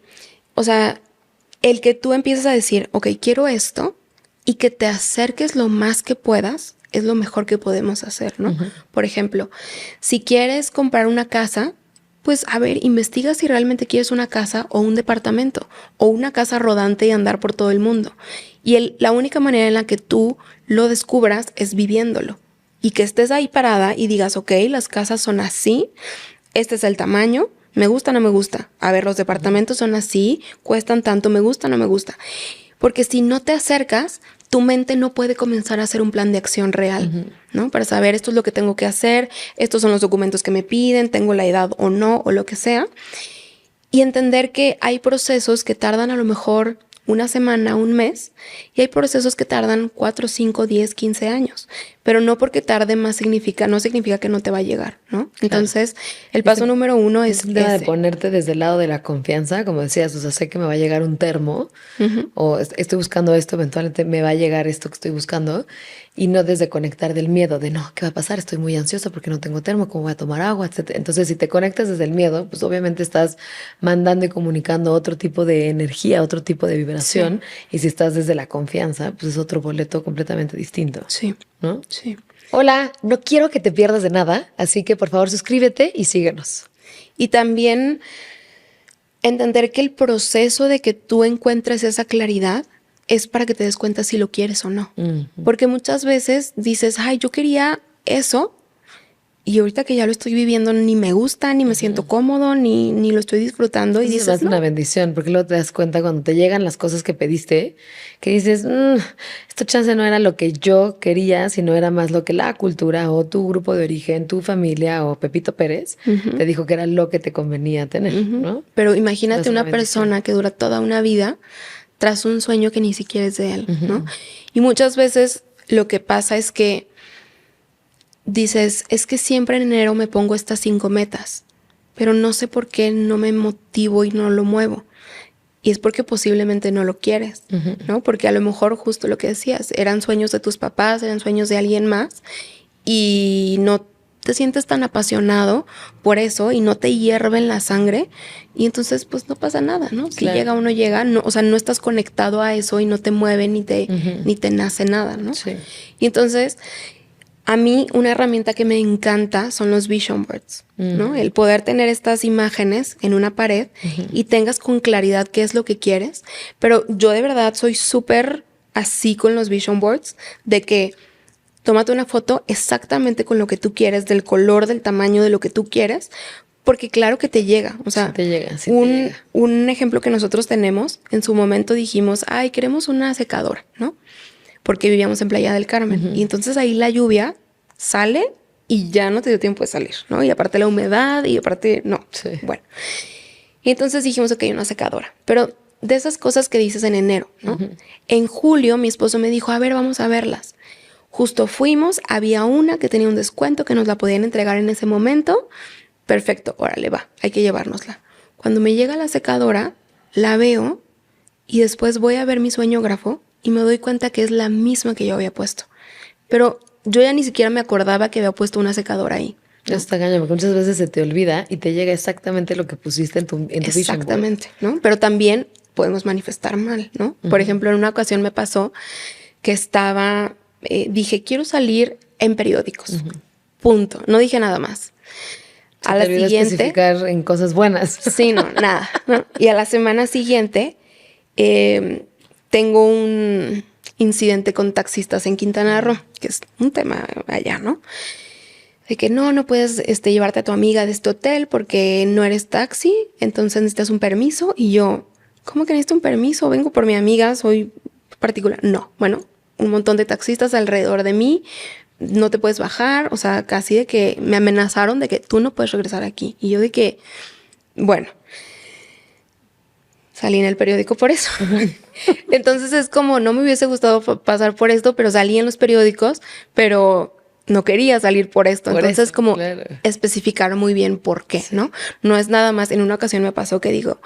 o sea, el que tú empieces a decir, ok, quiero esto, y que te acerques lo más que puedas, es lo mejor que podemos hacer, ¿no? Uh-huh. Por ejemplo, si quieres comprar una casa, pues a ver, investiga si realmente quieres una casa o un departamento o una casa rodante y andar por todo el mundo. Y la única manera en la que tú lo descubras es viviéndolo. Y que estés ahí parada y digas, ok, las casas son así, este es el tamaño, me gusta, no me gusta. A ver, los departamentos son así, cuestan tanto, me gusta, no me gusta. Porque si no te acercas, tu mente no puede comenzar a hacer un plan de acción real, uh-huh. ¿no? Para saber esto es lo que tengo que hacer, estos son los documentos que me piden, tengo la edad o no, o lo que sea. Y entender que hay procesos que tardan a lo mejor una semana, un mes, y hay procesos que tardan 4, 5, 10, 15 años. Pero no porque tarde más no significa que no te va a llegar, ¿no? Entonces, claro. El paso número 1 es de ponerte desde el lado de la confianza, como decías, o sea, sé que me va a llegar un termo, uh-huh. o estoy buscando esto, eventualmente me va a llegar esto que estoy buscando, y no desde conectar del miedo, de no, ¿qué va a pasar? Estoy muy ansiosa porque no tengo termo, ¿cómo voy a tomar agua? Etcétera. Entonces, si te conectas desde el miedo, pues obviamente estás mandando y comunicando otro tipo de energía, otro tipo de vibración, sí. Y si estás desde la confianza, pues es otro boleto completamente distinto. Sí. ¿No? Sí. Hola, no quiero que te pierdas de nada, así que por favor suscríbete y síguenos. Y también entender que el proceso de que tú encuentres esa claridad es para que te des cuenta si lo quieres o no. Uh-huh. Porque muchas veces dices, ay, yo quería eso, y ahorita que ya lo estoy viviendo ni me gusta, ni me uh-huh. siento cómodo, ni lo estoy disfrutando. Y dices, es una bendición, porque luego te das cuenta cuando te llegan las cosas que pediste, que dices, esta chance no era lo que yo quería, sino era más lo que la cultura o tu grupo de origen, tu familia o Pepito Pérez uh-huh. te dijo que era lo que te convenía tener, uh-huh. ¿no? Pero imagínate una persona que dura toda una vida tras un sueño que ni siquiera es de él, uh-huh. ¿no? Y muchas veces lo que pasa es que dices, es que siempre en enero me pongo estas 5 metas, pero no sé por qué no me motivo y no lo muevo. Y es porque posiblemente no lo quieres, uh-huh. ¿no? Porque a lo mejor justo lo que decías, eran sueños de tus papás, eran sueños de alguien más y no te sientes tan apasionado por eso y no te hierve en la sangre y entonces pues no pasa nada, ¿no? Si claro. llega o no llega, no, o sea, no estás conectado a eso y no te mueve ni te nace nada, ¿no? Sí. Y entonces A mí una herramienta que me encanta son los vision boards, ¿no? El poder tener estas imágenes en una pared y tengas con claridad qué es lo que quieres. Pero yo de verdad soy súper así con los vision boards, de que tómate una foto exactamente con lo que tú quieres, del color, del tamaño, de lo que tú quieres, porque claro que te llega. O sea, Sí te llega, sí te llega. Un ejemplo que nosotros tenemos, en su momento dijimos, ay, queremos una secadora, ¿no? Porque vivíamos en Playa del Carmen. Y entonces ahí la lluvia sale y ya no te dio tiempo de salir, ¿no? Y aparte la humedad y aparte, no. Sí. Bueno. Y entonces dijimos, ok, una secadora. Pero de esas cosas que dices en enero, ¿no? En julio mi esposo me dijo, a ver, vamos a verlas. Justo fuimos, había una que tenía un descuento que nos la podían entregar en ese momento. Perfecto, órale, va, hay que llevárnosla. Cuando me llega la secadora, la veo y después voy a ver mi sueñógrafo y me doy cuenta que es la misma que yo había puesto. Pero yo ya ni siquiera me acordaba que había puesto una secadora ahí. Ya está cañón, porque muchas veces se te olvida y te llega exactamente lo que pusiste en tu vision board. Exactamente, ¿no? Pero también podemos manifestar mal, ¿no? Por ejemplo, en una ocasión me pasó que dije, quiero salir en periódicos. Punto. No dije nada más. A la siguiente, especificar en cosas buenas. Sí, no, nada, ¿no? Y a la semana siguiente tengo un incidente con taxistas en Quintana Roo, que es un tema allá, ¿no? De que no puedes llevarte a tu amiga de este hotel porque no eres taxi, entonces necesitas un permiso. Y yo, ¿cómo que necesito un permiso? Vengo por mi amiga, soy particular. No, bueno, un montón de taxistas alrededor de mí, no te puedes bajar, o sea, casi de que me amenazaron de que tú no puedes regresar aquí. Y yo de que, bueno, salí en el periódico por eso. Entonces es como, no me hubiese gustado pasar por esto, pero salí en los periódicos, pero no quería salir por esto. Entonces como claro, especificar muy bien por qué, ¿no? No es nada más, en una ocasión me pasó que digo,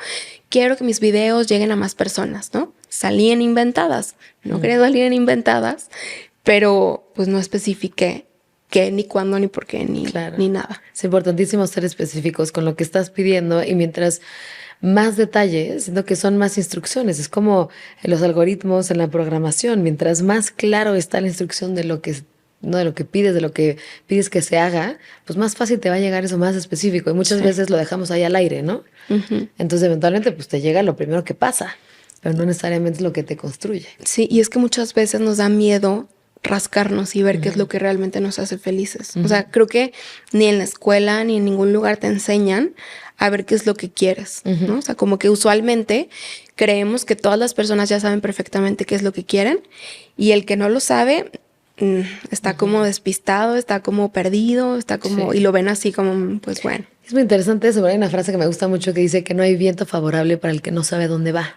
quiero que mis videos lleguen a más personas, ¿no? Salí en Inventadas, no quería salir en Inventadas, pero pues no especifiqué qué, ni cuándo, ni por qué, ni nada. Es importantísimo ser específicos con lo que estás pidiendo y mientras más detalles, siento que son más instrucciones. Es como en los algoritmos, en la programación. Mientras más claro está la instrucción de lo que pides, de lo que pides que se haga, pues más fácil te va a llegar eso más específico. Y muchas veces lo dejamos ahí al aire, ¿no? Entonces eventualmente pues te llega lo primero que pasa, pero no necesariamente es lo que te construye. Sí, y es que muchas veces nos da miedo rascarnos y ver qué es lo que realmente nos hace felices. O sea, creo que ni en la escuela ni en ningún lugar te enseñan a ver qué es lo que quieres, ¿no? O sea, como que usualmente creemos que todas las personas ya saben perfectamente qué es lo que quieren y el que no lo sabe está como despistado, está como perdido, está como y lo ven así como, pues bueno. Es muy interesante eso, pero hay una frase que me gusta mucho que dice que no hay viento favorable para el que no sabe dónde va.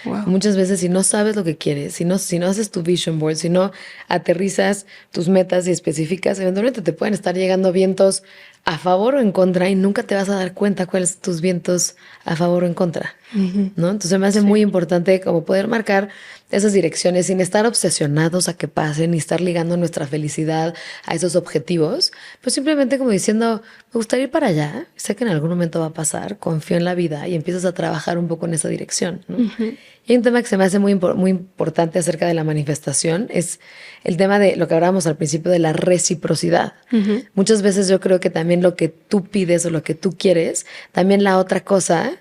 Wow. Muchas veces si no sabes lo que quieres, si no haces tu vision board, si no aterrizas tus metas y específicas, eventualmente te pueden estar llegando vientos a favor o en contra y nunca te vas a dar cuenta cuáles son tus vientos a favor o en contra, ¿no? Entonces me hace muy importante como poder marcar esas direcciones sin estar obsesionados a que pasen ni estar ligando nuestra felicidad a esos objetivos, pues simplemente como diciendo, me gustaría ir para allá, sé que en algún momento va a pasar, confío en la vida y empiezas a trabajar un poco en esa dirección, ¿no? Y hay un tema que se me hace muy importante acerca de la manifestación, es el tema de lo que hablábamos al principio de la reciprocidad. Muchas veces yo creo que también lo que tú pides o lo que tú quieres, también la otra cosa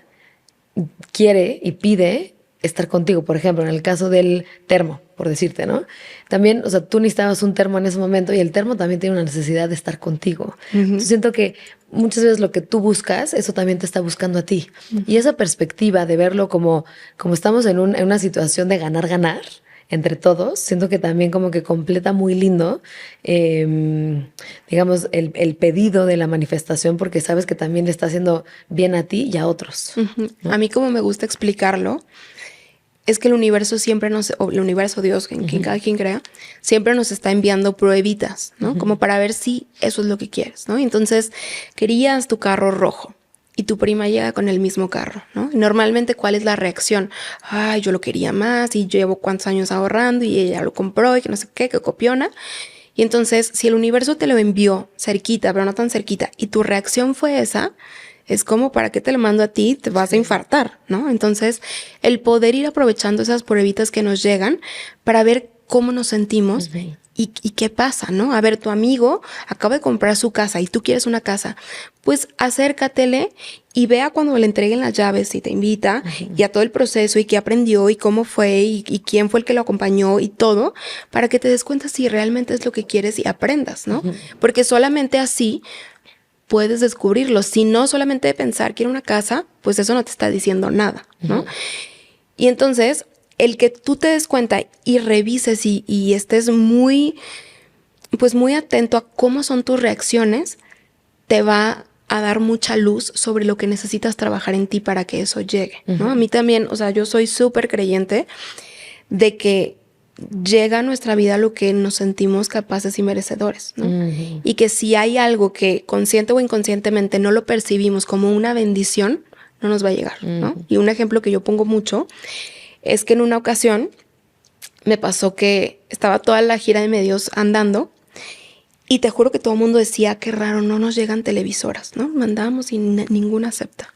quiere y pide estar contigo. Por ejemplo, en el caso del termo, por decirte, ¿no? También, o sea, tú necesitabas un termo en ese momento y el termo también tiene una necesidad de estar contigo. Entonces siento que muchas veces lo que tú buscas, eso también te está buscando a ti. Y esa perspectiva de verlo como estamos en una situación de ganar entre todos, siento que también como que completa muy lindo, digamos, el pedido de la manifestación, porque sabes que también le está haciendo bien a ti y a otros. ¿No? A mí como me gusta explicarlo, es que el universo siempre el universo, Dios, cada quien crea, siempre nos está enviando pruebitas, ¿no? Como para ver si eso es lo que quieres, ¿no? Entonces, querías tu carro rojo y tu prima llega con el mismo carro, ¿no? Y normalmente, ¿cuál es la reacción? Ay, yo lo quería más y llevo cuántos años ahorrando y ella lo compró y que no sé qué, que copiona. Y entonces, si el universo te lo envió cerquita, pero no tan cerquita, y tu reacción fue esa, es como, ¿para qué te lo mando a ti? Te vas a infartar, ¿no? Entonces, el poder ir aprovechando esas pruebitas que nos llegan para ver cómo nos sentimos ¿Y qué pasa, no? A ver, tu amigo acaba de comprar su casa y tú quieres una casa. Pues acércatele y vea cuando le entreguen las llaves y te invita y a todo el proceso y qué aprendió y cómo fue y quién fue el que lo acompañó y todo, para que te des cuenta si realmente es lo que quieres y aprendas, ¿no? Porque solamente así puedes descubrirlo. Si no, solamente de pensar quiero una casa, pues eso no te está diciendo nada, ¿no? Y entonces, el que tú te des cuenta y revises y estés muy, pues muy atento a cómo son tus reacciones, te va a dar mucha luz sobre lo que necesitas trabajar en ti para que eso llegue, ¿no? A mí también, o sea, yo soy súper creyente de que llega a nuestra vida lo que nos sentimos capaces y merecedores, ¿no? Y que si hay algo que consciente o inconscientemente no lo percibimos como una bendición, no nos va a llegar, ¿no? Y un ejemplo que yo pongo mucho es que en una ocasión me pasó que estaba toda la gira de medios andando y te juro que todo el mundo decía, qué raro, no nos llegan televisoras, ¿no? Mandábamos y ninguna acepta.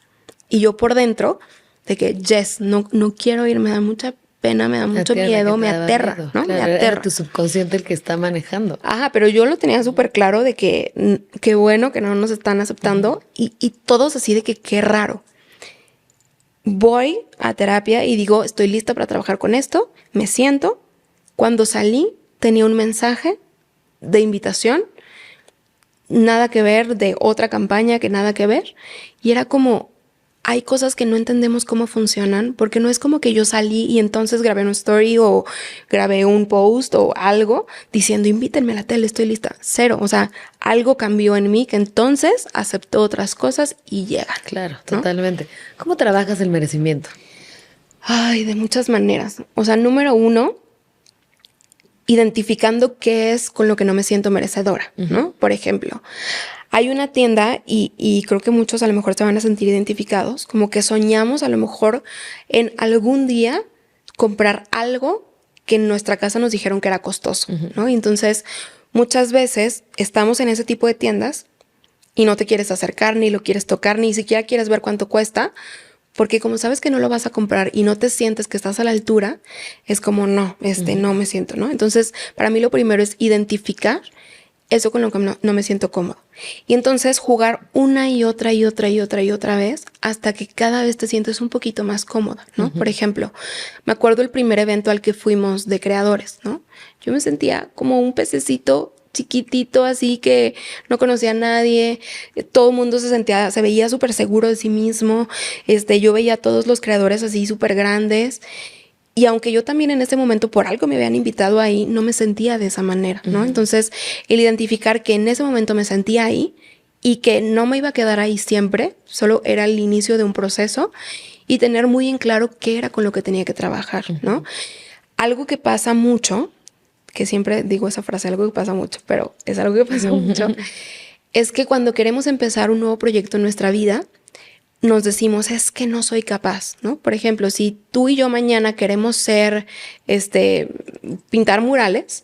Y yo por dentro, de que, no quiero ir, me da mucha pena, me da mucho miedo, me aterra, ¿no? Claro, me aterra. era tu subconsciente el que está manejando. Ajá, pero yo lo tenía súper claro de que qué bueno que no nos están aceptando y todos así de que qué raro. Voy a terapia y digo, estoy lista para trabajar con esto, me siento. Cuando salí tenía un mensaje de invitación, nada que ver, de otra campaña que nada que ver. Y era como, hay cosas que no entendemos cómo funcionan, porque no es como que yo salí y entonces grabé una story o grabé un post o algo diciendo, invítenme a la tele, estoy lista. Cero, o sea, algo cambió en mí que entonces aceptó otras cosas y llegan. Claro, ¿no? totalmente. ¿Cómo trabajas el merecimiento? Ay, de muchas maneras. O sea, número 1, identificando qué es con lo que no me siento merecedora, ¿no? Por ejemplo, hay una tienda y creo que muchos a lo mejor se van a sentir identificados, como que soñamos a lo mejor en algún día comprar algo que en nuestra casa nos dijeron que era costoso, ¿no? Y entonces muchas veces estamos en ese tipo de tiendas y no te quieres acercar, ni lo quieres tocar, ni siquiera quieres ver cuánto cuesta, porque como sabes que no lo vas a comprar y no te sientes que estás a la altura, es como no, no me siento, ¿no? Entonces, para mí lo primero es identificar eso con lo que no me siento cómodo. Y entonces jugar una y otra y otra y otra y otra vez hasta que cada vez te sientes un poquito más cómoda, ¿no? Por ejemplo, me acuerdo el primer evento al que fuimos de creadores, ¿no? Yo me sentía como un pececito chiquitito, así que no conocía a nadie, todo el mundo se veía súper seguro de sí mismo, yo veía a todos los creadores así súper grandes, y aunque yo también en ese momento por algo me habían invitado ahí, no me sentía de esa manera, ¿no? Entonces, el identificar que en ese momento me sentía ahí y que no me iba a quedar ahí siempre, solo era el inicio de un proceso, y tener muy en claro qué era con lo que tenía que trabajar, ¿no? Algo que pasa mucho, que siempre digo esa frase, algo que pasa mucho, pero es algo que pasa mucho, es que cuando queremos empezar un nuevo proyecto en nuestra vida, nos decimos, es que no soy capaz, ¿no? Por ejemplo, si tú y yo mañana queremos pintar murales,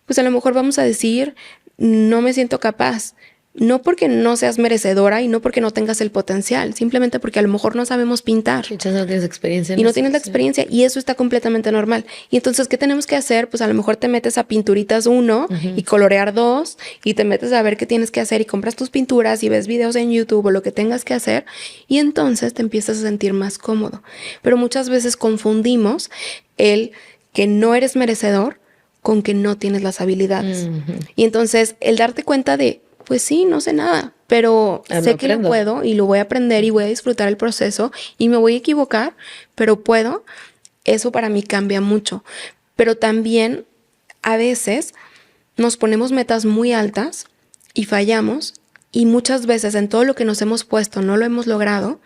pues a lo mejor vamos a decir, no me siento capaz. No porque no seas merecedora y no porque no tengas el potencial, simplemente porque a lo mejor no sabemos pintar. Y no tienes experiencia. Y no tienes la experiencia y eso está completamente normal. Y entonces, ¿qué tenemos que hacer? Pues a lo mejor te metes a Pinturitas 1 y colorear 2 y te metes a ver qué tienes que hacer y compras tus pinturas y ves videos en YouTube o lo que tengas que hacer y entonces te empiezas a sentir más cómodo. Pero muchas veces confundimos el que no eres merecedor con que no tienes las habilidades. Y entonces, el darte cuenta de pues sí, no sé nada, pero sé que lo puedo y lo voy a aprender y voy a disfrutar el proceso y me voy a equivocar, pero puedo. Eso para mí cambia mucho. Pero también a veces nos ponemos metas muy altas y fallamos y muchas veces en todo lo que nos hemos puesto no lo hemos logrado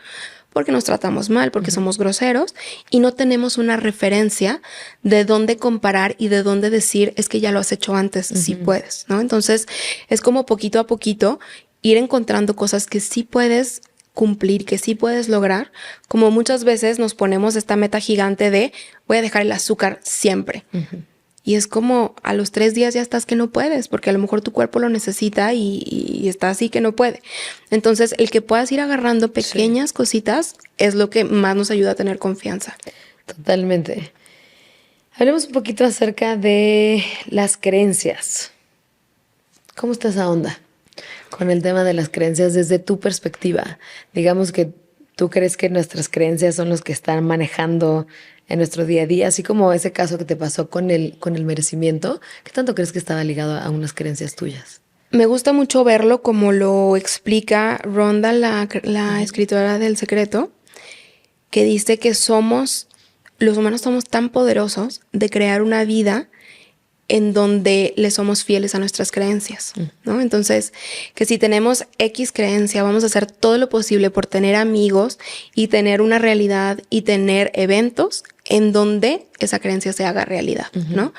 porque nos tratamos mal, porque somos groseros y no tenemos una referencia de dónde comparar y de dónde decir, es que ya lo has hecho antes, sí puedes, ¿no? Entonces, es como poquito a poquito ir encontrando cosas que sí puedes cumplir, que sí puedes lograr, como muchas veces nos ponemos esta meta gigante de voy a dejar el azúcar siempre. Y es como a los 3 días ya estás que no puedes, porque a lo mejor tu cuerpo lo necesita y está así que no puede. Entonces, el que puedas ir agarrando pequeñas cositas es lo que más nos ayuda a tener confianza. Totalmente. Hablemos un poquito acerca de las creencias. ¿Cómo está esa onda con el tema de las creencias desde tu perspectiva? Digamos que tú crees que nuestras creencias son los que están manejando en nuestro día a día, así como ese caso que te pasó con el merecimiento. ¿Qué tanto crees que estaba ligado a unas creencias tuyas? Me gusta mucho verlo como lo explica Rhonda, la escritora del Secreto, que dice que los humanos somos tan poderosos de crear una vida en donde le somos fieles a nuestras creencias, ¿no? Entonces, que si tenemos X creencia, vamos a hacer todo lo posible por tener amigos y tener una realidad y tener eventos en donde esa creencia se haga realidad, ¿no?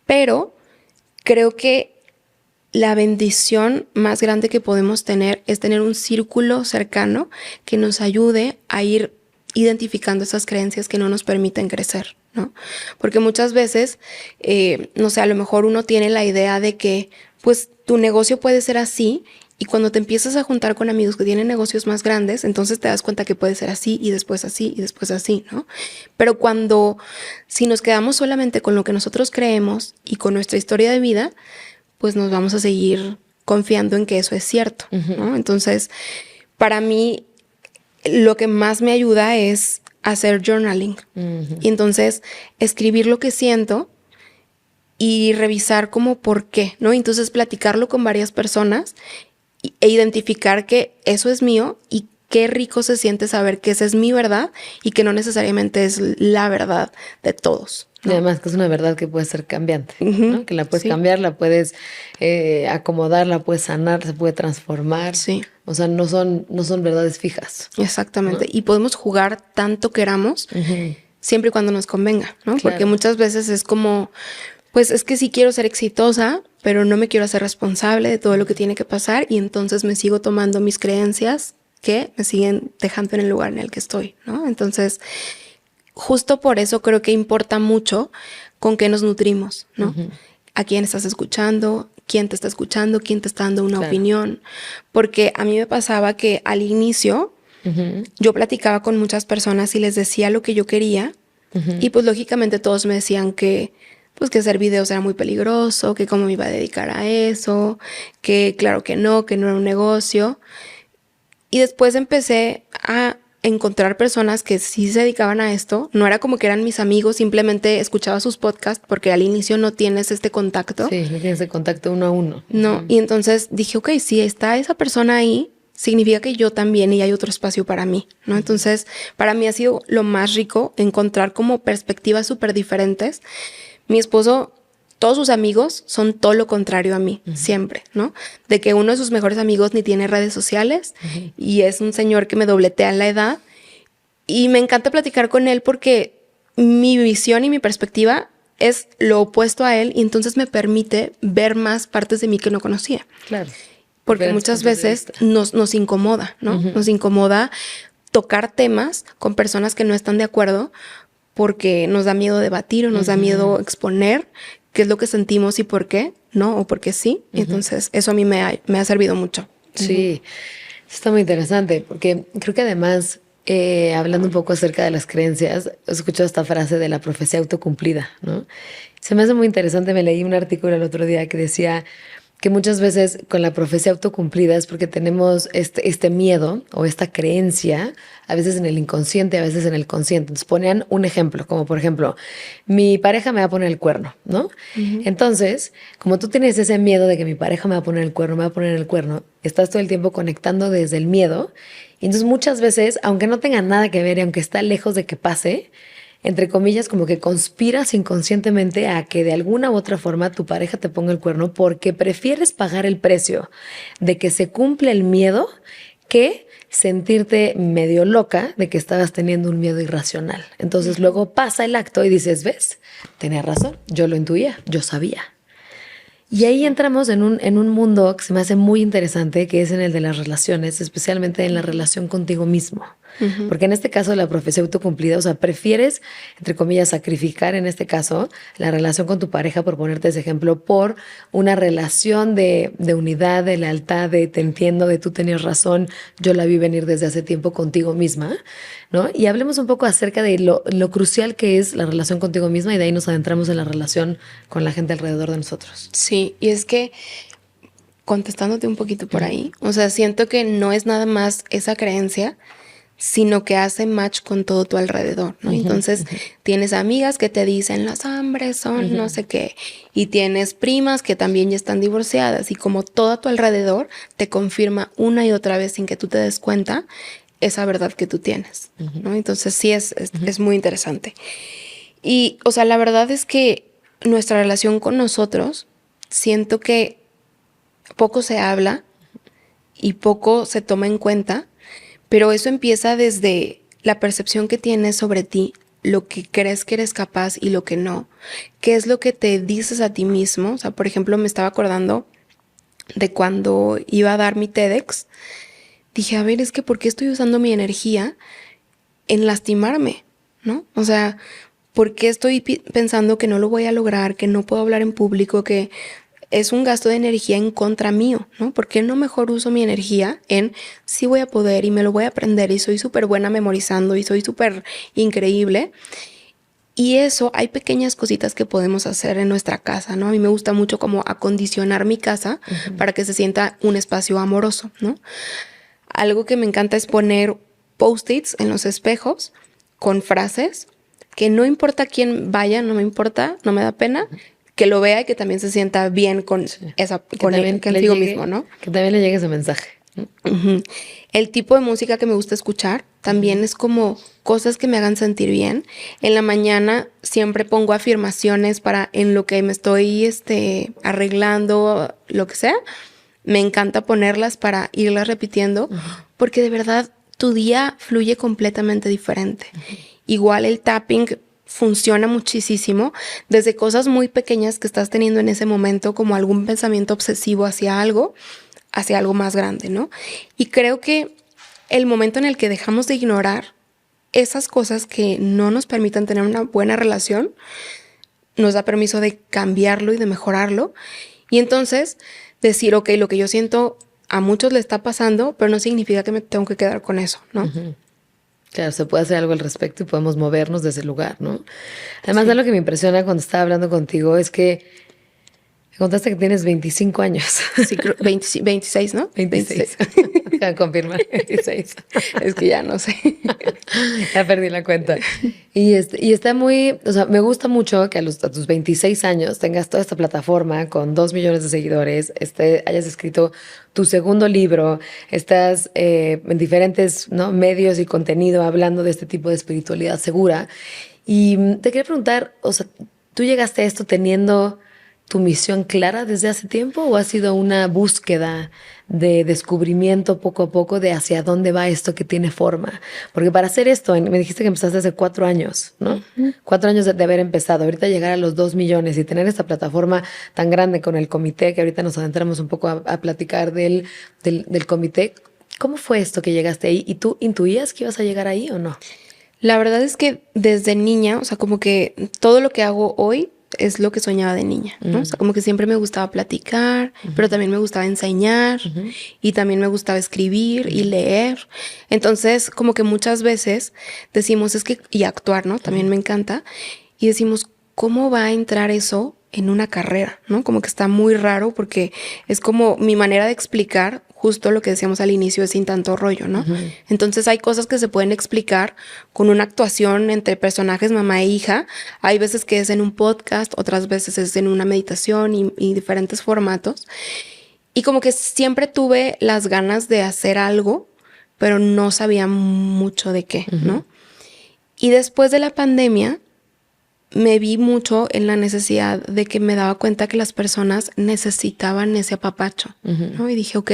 Pero creo que la bendición más grande que podemos tener es tener un círculo cercano que nos ayude a ir identificando esas creencias que no nos permiten crecer, ¿no? Porque muchas veces, no sé, a lo mejor uno tiene la idea de que, pues, tu negocio puede ser así, y cuando te empiezas a juntar con amigos que tienen negocios más grandes, entonces te das cuenta que puede ser así, y después así, y después así, ¿no? Pero si nos quedamos solamente con lo que nosotros creemos y con nuestra historia de vida, pues nos vamos a seguir confiando en que eso es cierto, ¿no? Entonces, para mí, lo que más me ayuda es hacer journaling. Y entonces, escribir lo que siento y revisar como por qué, ¿no? Entonces, platicarlo con varias personas e identificar que eso es mío y qué rico se siente saber que esa es mi verdad y que no necesariamente es la verdad de todos, ¿no? Y además que es una verdad que puede ser cambiante, ¿no? Que la puedes cambiar, la puedes acomodar, la puedes sanar, se puede transformar. Sí. O sea, no son verdades fijas. Exactamente. ¿No? Y podemos jugar tanto queramos siempre y cuando nos convenga, ¿no? Claro. Porque muchas veces es como, pues es que sí quiero ser exitosa, pero no me quiero hacer responsable de todo lo que tiene que pasar y entonces me sigo tomando mis creencias que me siguen dejando en el lugar en el que estoy, ¿no? Entonces, justo por eso creo que importa mucho con qué nos nutrimos, ¿no? A quién estás escuchando, quién te está escuchando, quién te está dando una opinión. Porque a mí me pasaba que al inicio yo platicaba con muchas personas y les decía lo que yo quería y pues lógicamente todos me decían que pues que hacer videos era muy peligroso, que cómo me iba a dedicar a eso, que claro que no era un negocio. Y después empecé a encontrar personas que sí se dedicaban a esto. No era como que eran mis amigos, simplemente escuchaba sus podcasts porque al inicio no tienes este contacto. Sí, no tienes el contacto uno a uno. No, y entonces dije, ok, si está esa persona ahí, significa que yo también y hay otro espacio para mí, ¿no? Entonces, para mí ha sido lo más rico encontrar como perspectivas súper diferentes. Mi esposo, todos sus amigos son todo lo contrario a mí, siempre, ¿no? De que uno de sus mejores amigos ni tiene redes sociales y es un señor que me dobletea en la edad. Y me encanta platicar con él porque mi visión y mi perspectiva es lo opuesto a él y entonces me permite ver más partes de mí que no conocía. Claro. Porque muchas veces nos incomoda, ¿no? Nos incomoda tocar temas con personas que no están de acuerdo porque nos da miedo debatir o nos da miedo exponer qué es lo que sentimos y por qué, ¿no? O por qué sí. Entonces, eso a mí me ha servido mucho. Sí, está muy interesante porque creo que además, hablando un poco acerca de las creencias, he escuchado esta frase de la profecía autocumplida, ¿no? Se me hace muy interesante, me leí un artículo el otro día que decía que muchas veces con la profecía autocumplida es porque tenemos este miedo o esta creencia, a veces en el inconsciente, a veces en el consciente. Entonces ponían un ejemplo, como por ejemplo, mi pareja me va a poner el cuerno, ¿no? Entonces, como tú tienes ese miedo de que mi pareja me va a poner el cuerno, me va a poner el cuerno, estás todo el tiempo conectando desde el miedo. Y entonces muchas veces, aunque no tenga nada que ver y aunque está lejos de que pase, entre comillas, como que conspiras inconscientemente a que de alguna u otra forma tu pareja te ponga el cuerno porque prefieres pagar el precio de que se cumpla el miedo que sentirte medio loca de que estabas teniendo un miedo irracional. Entonces luego pasa el acto y dices, ¿ves? Tenía razón, yo lo intuía, yo sabía. Y ahí entramos en un mundo que se me hace muy interesante, que es en el de las relaciones, especialmente en la relación contigo mismo. Porque en este caso la profecía autocumplida, o sea, prefieres, entre comillas, sacrificar en este caso la relación con tu pareja, por ponerte ese ejemplo, por una relación de unidad, de lealtad, de te entiendo, de tú tenías razón, yo la vi venir desde hace tiempo contigo misma, ¿no? Y hablemos un poco acerca de lo crucial que es la relación contigo misma y de ahí nos adentramos en la relación con la gente alrededor de nosotros. Sí, y es que contestándote un poquito por ahí, o sea, siento que no es nada más esa creencia, sino que hace match con todo tu alrededor, ¿no? Entonces, tienes amigas que te dicen, los hombres son no sé qué, y tienes primas que también ya están divorciadas, y como todo a tu alrededor te confirma una y otra vez sin que tú te des cuenta esa verdad que tú tienes, ¿no? Entonces, sí es muy interesante. Y, o sea, la verdad es que nuestra relación con nosotros, siento que poco se habla y poco se toma en cuenta, pero eso empieza desde la percepción que tienes sobre ti, lo que crees que eres capaz y lo que no, qué es lo que te dices a ti mismo. O sea, por ejemplo, me estaba acordando de cuando iba a dar mi TEDx, dije, a ver, es que ¿por qué estoy usando mi energía en lastimarme? ¿No? O sea, ¿por qué estoy pensando que no lo voy a lograr, que no puedo hablar en público, que es un gasto de energía en contra mío, ¿no? ¿Por qué no mejor uso mi energía en sí voy a poder y me lo voy a aprender y soy súper buena memorizando y soy súper increíble? Y eso, hay pequeñas cositas que podemos hacer en nuestra casa, ¿no? A mí me gusta mucho como acondicionar mi casa para que se sienta un espacio amoroso, ¿no? Algo que me encanta es poner post-its en los espejos con frases que no importa quién vaya, no me importa, no me da pena, que lo vea y que también se sienta bien con esa, con él, consigo mismo, ¿no? Que también le llegue ese mensaje. El tipo de música que me gusta escuchar también es como cosas que me hagan sentir bien. En la mañana siempre pongo afirmaciones para en lo que me estoy arreglando, lo que sea. Me encanta ponerlas para irlas repitiendo porque de verdad tu día fluye completamente diferente. Igual el tapping funciona muchísimo desde cosas muy pequeñas que estás teniendo en ese momento, como algún pensamiento obsesivo hacia algo más grande, ¿no? Y creo que el momento en el que dejamos de ignorar esas cosas que no nos permitan tener una buena relación, nos da permiso de cambiarlo y de mejorarlo. Y entonces decir, ok, lo que yo siento a muchos le está pasando, pero no significa que me tengo que quedar con eso, ¿no? Claro, se puede hacer algo al respecto y podemos movernos de ese lugar, ¿no? Además, de lo que me impresiona cuando estaba hablando contigo es que me contaste que tienes 25 años. Sí, creo 26, ¿no? 26. Déjame confirmar, 26. Es que ya no sé. Ya perdí la cuenta. Y está muy, o sea, me gusta mucho que a tus 26 años tengas toda esta plataforma con 2 millones de seguidores, hayas escrito tu segundo libro, estás en diferentes, ¿no?, medios y contenido hablando de este tipo de espiritualidad segura. Y te quería preguntar, o sea, ¿tú llegaste a esto teniendo tu misión clara desde hace tiempo o ha sido una búsqueda de descubrimiento poco a poco de hacia dónde va esto que tiene forma? Porque para hacer esto, me dijiste que empezaste hace 4 años, ¿no? 4 años de haber empezado, ahorita llegar a los 2 millones y tener esta plataforma tan grande con el comité, que ahorita nos adentramos un poco a platicar del comité. ¿Cómo fue esto que llegaste ahí? ¿Y tú intuías que ibas a llegar ahí o no? La verdad es que desde niña, o sea, como que todo lo que hago hoy es lo que soñaba de niña, ¿no? O sea, como que siempre me gustaba platicar, pero también me gustaba enseñar y también me gustaba escribir y leer. Entonces, como que muchas veces decimos, y actuar, ¿no? También me encanta. Y decimos, ¿cómo va a entrar eso en una carrera, ¿no? Como que está muy raro porque es como mi manera de explicar justo lo que decíamos al inicio es sin tanto rollo, ¿no? Entonces hay cosas que se pueden explicar con una actuación entre personajes mamá e hija. Hay veces que es en un podcast, otras veces es en una meditación y diferentes formatos. Y como que siempre tuve las ganas de hacer algo, pero no sabía mucho de qué, ¿no? Y después de la pandemia me vi mucho en la necesidad de que me daba cuenta que las personas necesitaban ese apapacho, ¿no? Y dije, ok,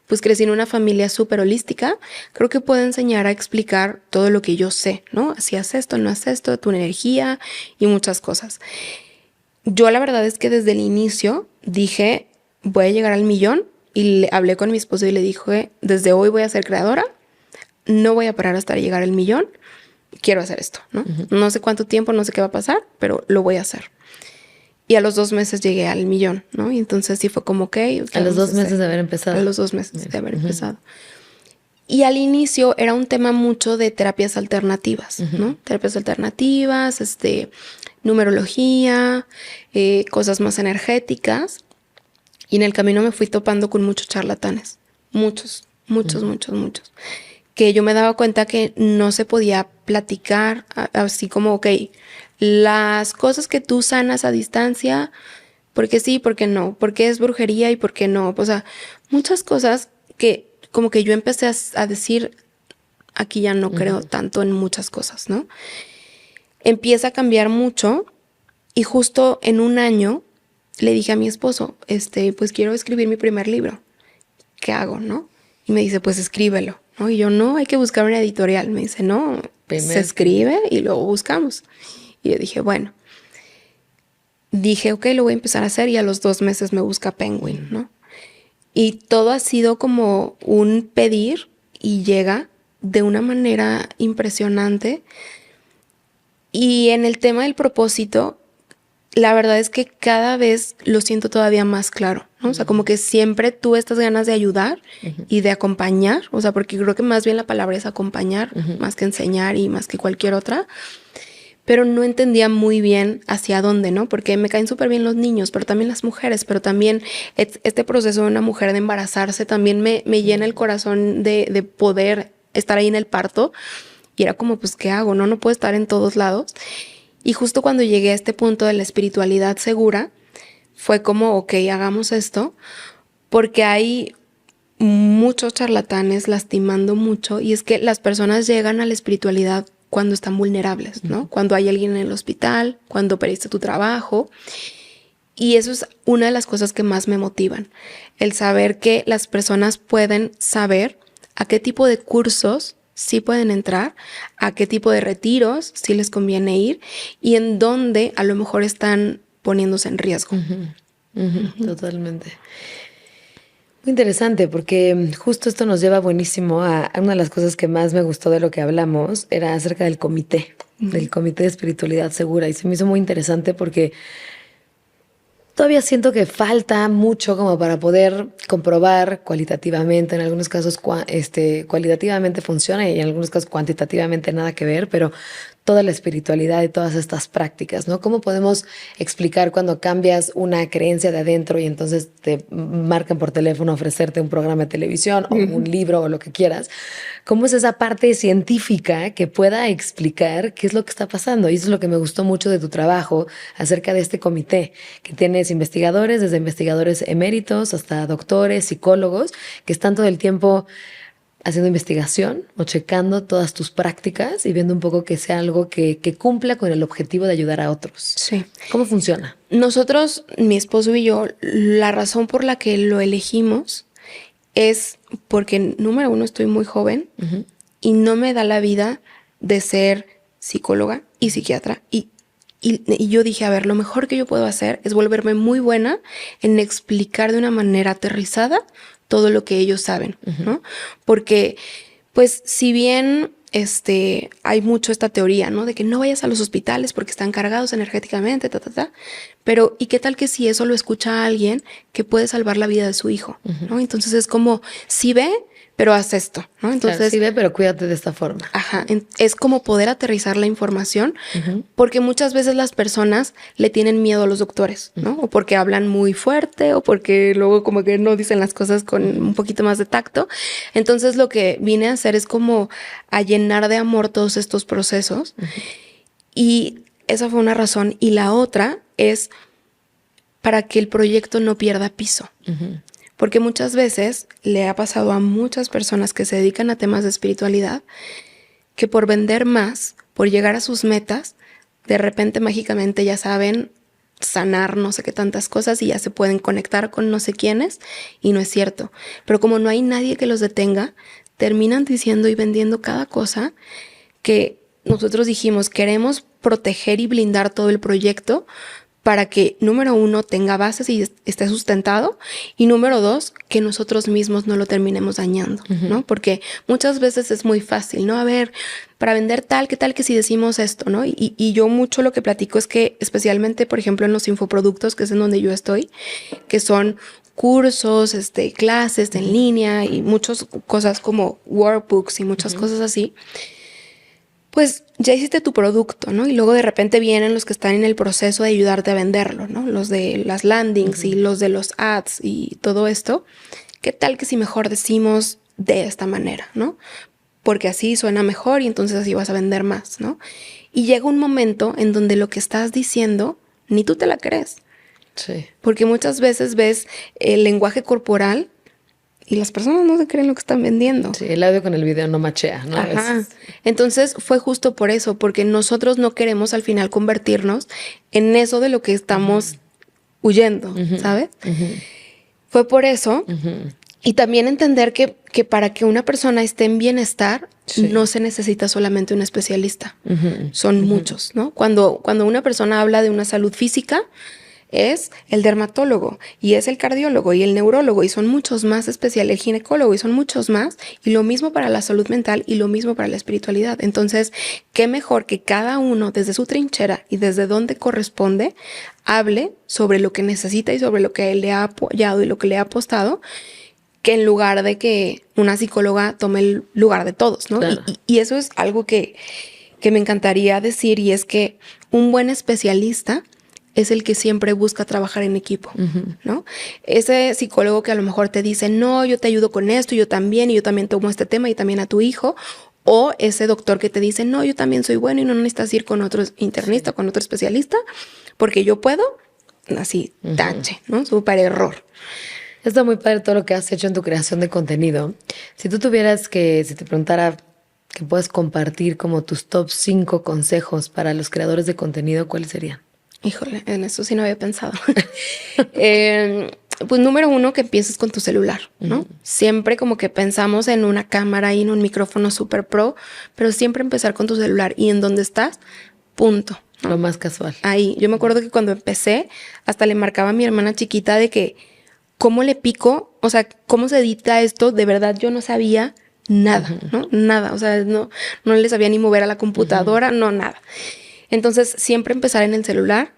pues crecí en una familia súper holística, creo que puedo enseñar a explicar todo lo que yo sé, ¿no? Si haces esto, no haces esto, tu energía y muchas cosas. Yo la verdad es que desde el inicio dije, voy a llegar al 1,000,000 y hablé con mi esposo y le dije, desde hoy voy a ser creadora, no voy a parar hasta llegar al 1,000,000, quiero hacer esto, ¿no? No sé cuánto tiempo, no sé qué va a pasar, pero lo voy a hacer. Y a los 2 meses llegué al 1,000,000, ¿no? Y entonces sí fue como, a los 2 meses de haber empezado. A los 2 meses de haber empezado. Y al inicio era un tema mucho de terapias alternativas, ¿no? Terapias alternativas, numerología, cosas más energéticas. Y en el camino me fui topando con muchos charlatanes. Muchos. Que yo me daba cuenta que no se podía platicar así como, ok, las cosas que tú sanas a distancia, porque sí, porque no, porque es brujería y porque no. O sea, muchas cosas que como que yo empecé a decir, aquí ya no creo tanto en muchas cosas, ¿no? Empieza a cambiar mucho y justo en 1 año le dije a mi esposo, pues quiero escribir mi primer libro. ¿Qué hago, no? Y me dice, pues escríbelo, ¿no? Y yo, no, hay que buscar una editorial. Me dice, no, se escribe y luego buscamos. Y yo dije, bueno. Dije, ok, lo voy a empezar a hacer y a los 2 meses me busca Penguin, ¿no? Y todo ha sido como un pedir y llega de una manera impresionante. Y en el tema del propósito, la verdad es que cada vez lo siento todavía más claro, ¿no? O sea, como que siempre tuve estas ganas de ayudar y de acompañar, o sea, porque creo que más bien la palabra es acompañar, más que enseñar y más que cualquier otra, pero no entendía muy bien hacia dónde, ¿no? Porque me caen súper bien los niños, pero también las mujeres, pero también este proceso de una mujer de embarazarse también me llena el corazón de poder estar ahí en el parto y era como, pues, ¿qué hago? No puedo estar en todos lados. Y justo cuando llegué a este punto de la espiritualidad segura, fue como, ok, hagamos esto, porque hay muchos charlatanes lastimando mucho y es que las personas llegan a la espiritualidad cuando están vulnerables, ¿no? Cuando hay alguien en el hospital, cuando perdiste tu trabajo. Y eso es una de las cosas que más me motivan, el saber que las personas pueden saber a qué tipo de cursos sí pueden entrar, a qué tipo de retiros sí les conviene ir y en dónde a lo mejor están poniéndose en riesgo. Totalmente. Muy interesante porque justo esto nos lleva buenísimo a una de las cosas que más me gustó de lo que hablamos, era acerca del comité, del Comité de Espiritualidad Segura, y se me hizo muy interesante porque todavía siento que falta mucho como para poder comprobar cualitativamente, en algunos casos cualitativamente funciona y en algunos casos cuantitativamente nada que ver, pero toda la espiritualidad y todas estas prácticas, ¿no? ¿Cómo podemos explicar cuando cambias una creencia de adentro y entonces te marcan por teléfono a ofrecerte un programa de televisión o un libro o lo que quieras? ¿Cómo es esa parte científica que pueda explicar qué es lo que está pasando? Y eso es lo que me gustó mucho de tu trabajo acerca de este comité, que tienes investigadores, desde investigadores eméritos hasta doctores, psicólogos, que están todo el tiempo haciendo investigación o checando todas tus prácticas y viendo un poco que sea algo que cumpla con el objetivo de ayudar a otros. Sí. ¿Cómo funciona? Nosotros, mi esposo y yo, la razón por la que lo elegimos es porque, número 1, estoy muy joven y no me da la vida de ser psicóloga y psiquiatra. Y yo dije, a ver, lo mejor que yo puedo hacer es volverme muy buena en explicar de una manera aterrizada todo lo que ellos saben, ¿no? Porque, pues, si bien hay mucho esta teoría, ¿no? De que no vayas a los hospitales porque están cargados energéticamente, pero ¿y qué tal que si eso lo escucha alguien que puede salvar la vida de su hijo, ¿no? Entonces es como, sí ve, pero haz esto, ¿no? Entonces, claro, sí ve, pero cuídate de esta forma. Ajá, es como poder aterrizar la información, porque muchas veces las personas le tienen miedo a los doctores, ¿no? O porque hablan muy fuerte, o porque luego como que no dicen las cosas con un poquito más de tacto. Entonces lo que vine a hacer es como a llenar de amor todos estos procesos. Y esa fue una razón. Y la otra es para que el proyecto no pierda piso. Porque muchas veces le ha pasado a muchas personas que se dedican a temas de espiritualidad que por vender más, por llegar a sus metas, de repente mágicamente ya saben sanar no sé qué tantas cosas y ya se pueden conectar con no sé quiénes, y no es cierto. Pero como no hay nadie que los detenga, terminan diciendo y vendiendo cada cosa que nosotros dijimos, queremos proteger y blindar todo el proyecto, para que, número 1, tenga bases y esté sustentado, y número 2, que nosotros mismos no lo terminemos dañando, ¿no? Porque muchas veces es muy fácil, ¿no? A ver, para vender tal, ¿qué tal que si decimos esto, ¿no? Y yo mucho lo que platico es que, especialmente, por ejemplo, en los infoproductos, que es en donde yo estoy, que son cursos, clases en línea y muchas cosas como workbooks y muchas cosas así, pues ya hiciste tu producto, ¿no? Y luego de repente vienen los que están en el proceso de ayudarte a venderlo, ¿no? Los de las landings y los de los ads y todo esto. ¿Qué tal que si mejor decimos de esta manera, ¿no? Porque así suena mejor y entonces así vas a vender más, ¿no? Y llega un momento en donde lo que estás diciendo ni tú te la crees. Sí. Porque muchas veces ves el lenguaje corporal y las personas no se creen lo que están vendiendo. Sí, el audio con el video no machea, ¿no? Ajá. Entonces fue justo por eso, porque nosotros no queremos al final convertirnos en eso de lo que estamos huyendo, ¿sabes? Fue por eso. Y también entender que para que una persona esté en bienestar, no se necesita solamente un especialista. Son muchos, ¿no? Cuando una persona habla de una salud física, es el dermatólogo y es el cardiólogo y el neurólogo y son muchos más especiales, el ginecólogo y son muchos más, y lo mismo para la salud mental y lo mismo para la espiritualidad. Entonces, qué mejor que cada uno desde su trinchera y desde donde corresponde hable sobre lo que necesita y sobre lo que él le ha apoyado y lo que le ha apostado, que en lugar de que una psicóloga tome el lugar de todos, ¿no? Claro. Y eso es algo que me encantaría decir, y es que un buen especialista es el que siempre busca trabajar en equipo, ¿no? Ese psicólogo que a lo mejor te dice, no, yo te ayudo con esto, y yo también tomo este tema y también a tu hijo. O ese doctor que te dice, no, yo también soy bueno y no necesitas ir con otro internista, con otro especialista, porque yo puedo, así, tache, ¿no? Súper error. Está muy padre todo lo que has hecho en tu creación de contenido. Si tú tuvieras que, si te preguntara que puedes compartir como tus top 5 consejos para los creadores de contenido, ¿cuáles serían? Híjole, en eso sí no había pensado. Pues número 1, que empieces con tu celular, ¿no? Siempre como que pensamos en una cámara y en un micrófono super pro, pero siempre empezar con tu celular y en donde estás, punto, ¿no? Lo más casual. Ahí, yo me acuerdo que cuando empecé, hasta le marcaba a mi hermana chiquita de que, ¿cómo le pico? O sea, ¿cómo se edita esto? De verdad yo no sabía nada, ¿no? Nada, o sea, no le sabía ni mover a la computadora, no, nada. Entonces, siempre empezar en el celular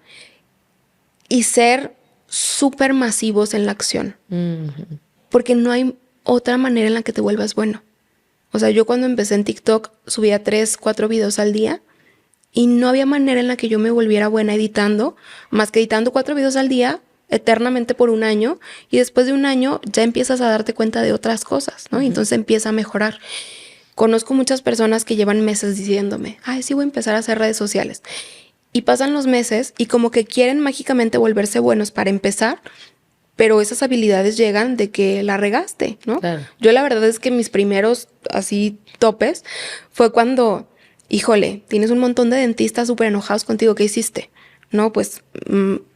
y ser súper masivos en la acción. Porque no hay otra manera en la que te vuelvas bueno. O sea, yo cuando empecé en TikTok subía 3, 4 videos al día y no había manera en la que yo me volviera buena editando, más que editando 4 videos al día eternamente por un año, y después de un año ya empiezas a darte cuenta de otras cosas, ¿no? Y entonces empieza a mejorar. Conozco muchas personas que llevan meses diciéndome, ay, sí voy a empezar a hacer redes sociales. Y pasan los meses y como que quieren mágicamente volverse buenos para empezar, pero esas habilidades llegan de que la regaste, ¿no? Claro. Yo la verdad es que mis primeros así topes fue cuando, híjole, tienes un montón de dentistas súper enojados contigo, ¿qué hiciste? No, pues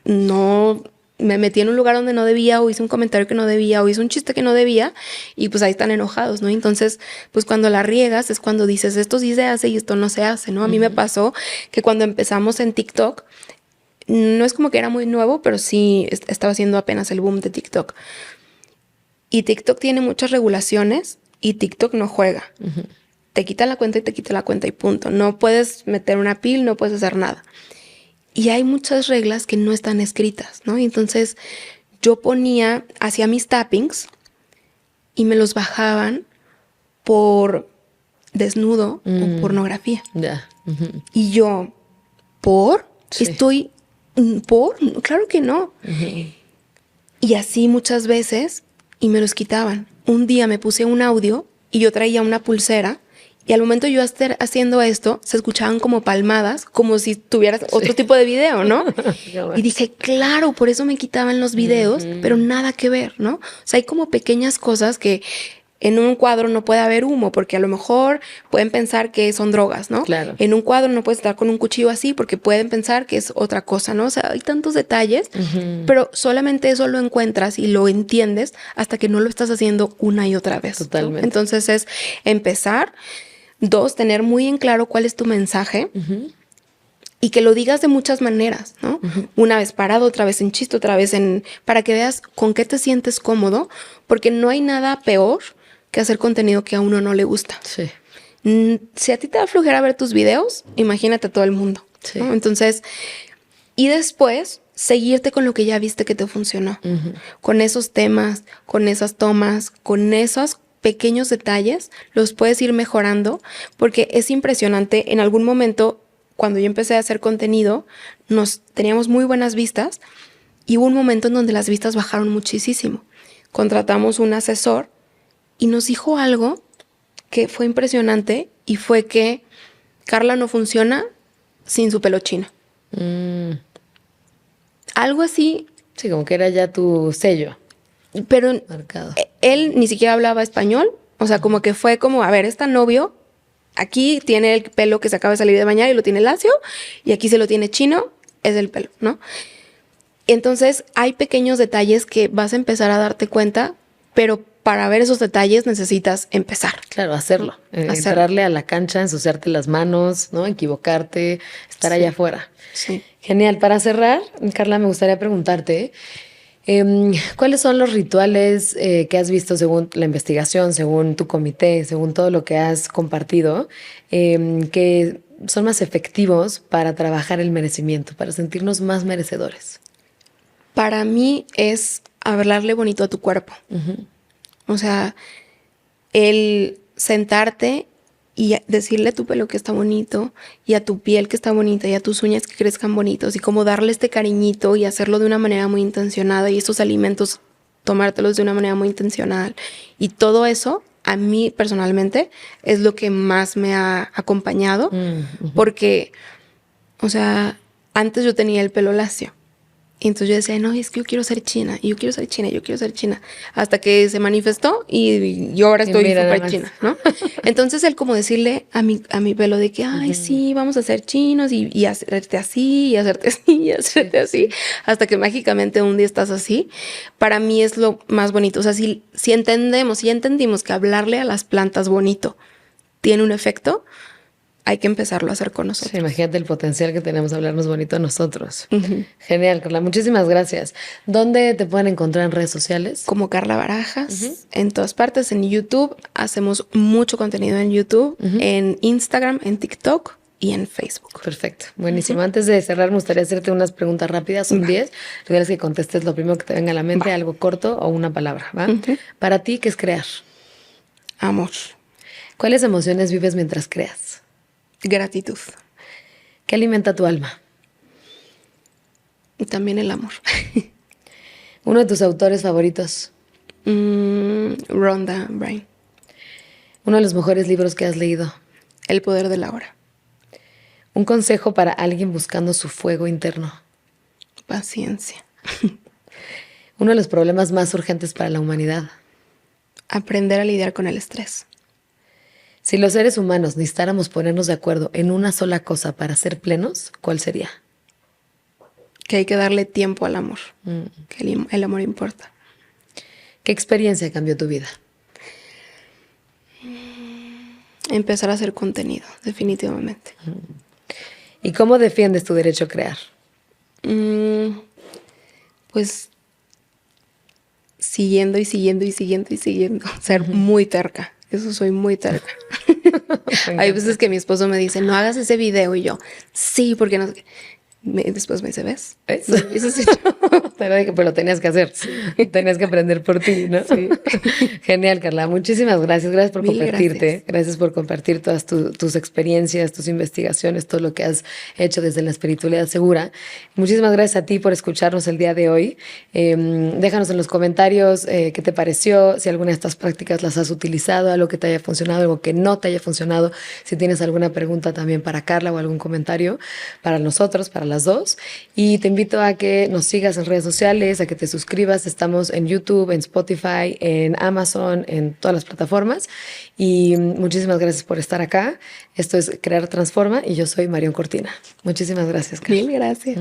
no... me metí en un lugar donde no debía, o hice un comentario que no debía, o hice un chiste que no debía, y pues ahí están enojados, ¿no? Entonces, pues cuando la riegas es cuando dices, esto sí se hace y esto no se hace, ¿no? A mí me pasó que cuando empezamos en TikTok, no es como que era muy nuevo, pero sí estaba haciendo apenas el boom de TikTok. Y TikTok tiene muchas regulaciones y TikTok no juega. Te quita la cuenta y te quita la cuenta y punto. No puedes meter una pil, no puedes hacer nada. Y hay muchas reglas que no están escritas, ¿no? Y entonces yo hacía mis tappings y me los bajaban por desnudo o pornografía. Y yo, ¿por? Sí. ¿Por? Claro que no. Y así muchas veces, y me los quitaban. Un día me puse un audio y yo traía una pulsera. Y al momento yo estar haciendo esto, se escuchaban como palmadas, como si tuvieras otro tipo de video, ¿no? Y dije, claro, por eso me quitaban los videos, pero nada que ver, ¿no? O sea, hay como pequeñas cosas que en un cuadro no puede haber humo, porque a lo mejor pueden pensar que son drogas, ¿no? Claro. En un cuadro no puedes estar con un cuchillo así, porque pueden pensar que es otra cosa, ¿no? O sea, hay tantos detalles, pero solamente eso lo encuentras y lo entiendes hasta que no lo estás haciendo una y otra vez. Totalmente. ¿No? Entonces es empezar... 2, tener muy en claro cuál es tu mensaje. y que lo digas de muchas maneras, ¿no? Una vez parado, otra vez en chiste, otra vez para que veas con qué te sientes cómodo, porque no hay nada peor que hacer contenido que a uno no le gusta. Sí. Si a ti te da flojera ver tus videos, imagínate a todo el mundo, Sí. ¿no? Entonces, y después seguirte con lo que ya viste que te funcionó, con esos temas, con esas tomas, con esos pequeños detalles, los puedes ir mejorando, porque es impresionante. En algún momento, cuando yo empecé a hacer contenido, teníamos muy buenas vistas y hubo un momento en donde las vistas bajaron muchísimo. Contratamos un asesor y nos dijo algo que fue impresionante, y fue que Carla no funciona sin su pelo chino. Algo así. Sí, como que era ya tu sello. Pero marcado. Él ni siquiera hablaba español. O sea, como que fue como, a ver, está novio. Aquí tiene el pelo que se acaba de salir de bañar y lo tiene lacio. Y aquí se lo tiene chino. Es el pelo, ¿no? Entonces, hay pequeños detalles que vas a empezar a darte cuenta, pero para ver esos detalles necesitas empezar. Claro, hacerlo. Entrarle a la cancha, ensuciarte las manos, ¿no? Equivocarte, estar allá afuera. Sí. Genial. Para cerrar, Carla, me gustaría preguntarte, ¿cuáles son los rituales que has visto según la investigación, según tu comité, según todo lo que has compartido, que son más efectivos para trabajar el merecimiento, para sentirnos más merecedores? Para mí es hablarle bonito a tu cuerpo. O sea, el sentarte y decirle a tu pelo que está bonito, y a tu piel que está bonita, y a tus uñas que crezcan bonitos, y como darle este cariñito y hacerlo de una manera muy intencionada, y esos alimentos tomártelos de una manera muy intencional. Y todo eso, a mí personalmente, es lo que más me ha acompañado, porque, o sea, antes yo tenía el pelo lacio. Y entonces yo decía, no, es que yo quiero ser china, y yo quiero ser china, yo quiero ser china. Hasta que se manifestó y yo ahora estoy súper china, ¿no? Entonces él como decirle a mi pelo de que, ay, sí, vamos a ser chinos y hacerte así, y hacerte así, y hacerte así. Hasta que mágicamente un día estás así. Para mí es lo más bonito. O sea, si entendemos, si entendimos que hablarle a las plantas bonito tiene un efecto, hay que empezarlo a hacer con nosotros. Sí, imagínate el potencial que tenemos a hablarnos bonito a nosotros. Genial, Carla. Muchísimas gracias. ¿Dónde te pueden encontrar en redes sociales? Como Carla Barajas, en todas partes, en YouTube. Hacemos mucho contenido en YouTube, en Instagram, en TikTok y en Facebook. Perfecto, buenísimo. Antes de cerrar, me gustaría hacerte unas preguntas rápidas, son 10. Tienes que contestes lo primero que te venga a la mente, algo corto o una palabra, ¿va? Para ti, ¿qué es crear? Amor. ¿Cuáles emociones vives mientras creas? Gratitud. ¿Qué alimenta tu alma? Y también el amor. ¿Uno de tus autores favoritos? Rhonda Byrne. ¿Uno de los mejores libros que has leído? El poder de la hora. ¿Un consejo para alguien buscando su fuego interno? Paciencia. ¿Uno de los problemas más urgentes para la humanidad? Aprender a lidiar con el estrés. Si los seres humanos necesitáramos ponernos de acuerdo en una sola cosa para ser plenos, ¿cuál sería? Que hay que darle tiempo al amor. Que el amor importa. ¿Qué experiencia cambió tu vida? Empezar a hacer contenido, definitivamente. ¿Y cómo defiendes tu derecho a crear? Pues siguiendo y siguiendo y siguiendo y siguiendo. Ser muy terca. Eso soy muy terca. Hay veces que mi esposo me dice, no hagas ese video. Y yo, sí, porque no sé qué. Después me dice, ¿ves? Eso sí. Pero lo tenías que hacer. Sí. Tenías que aprender por ti, ¿no? Sí. Genial, Carla. Muchísimas gracias. Gracias por compartirte. Gracias por compartir todas tus experiencias, tus investigaciones, todo lo que has hecho desde la espiritualidad segura. Muchísimas gracias a ti por escucharnos el día de hoy. Déjanos en los comentarios qué te pareció, si alguna de estas prácticas las has utilizado, algo que te haya funcionado, algo que no te haya funcionado. Si tienes alguna pregunta también para Carla o algún comentario para nosotros, para las dos, y te invito a que nos sigas en redes sociales, a que te suscribas. Estamos en YouTube, en Spotify, en Amazon, en todas las plataformas, y muchísimas gracias por estar acá. Esto es Crear Transforma y yo soy Marion Cortina. Muchísimas gracias, Carla. Mil gracias.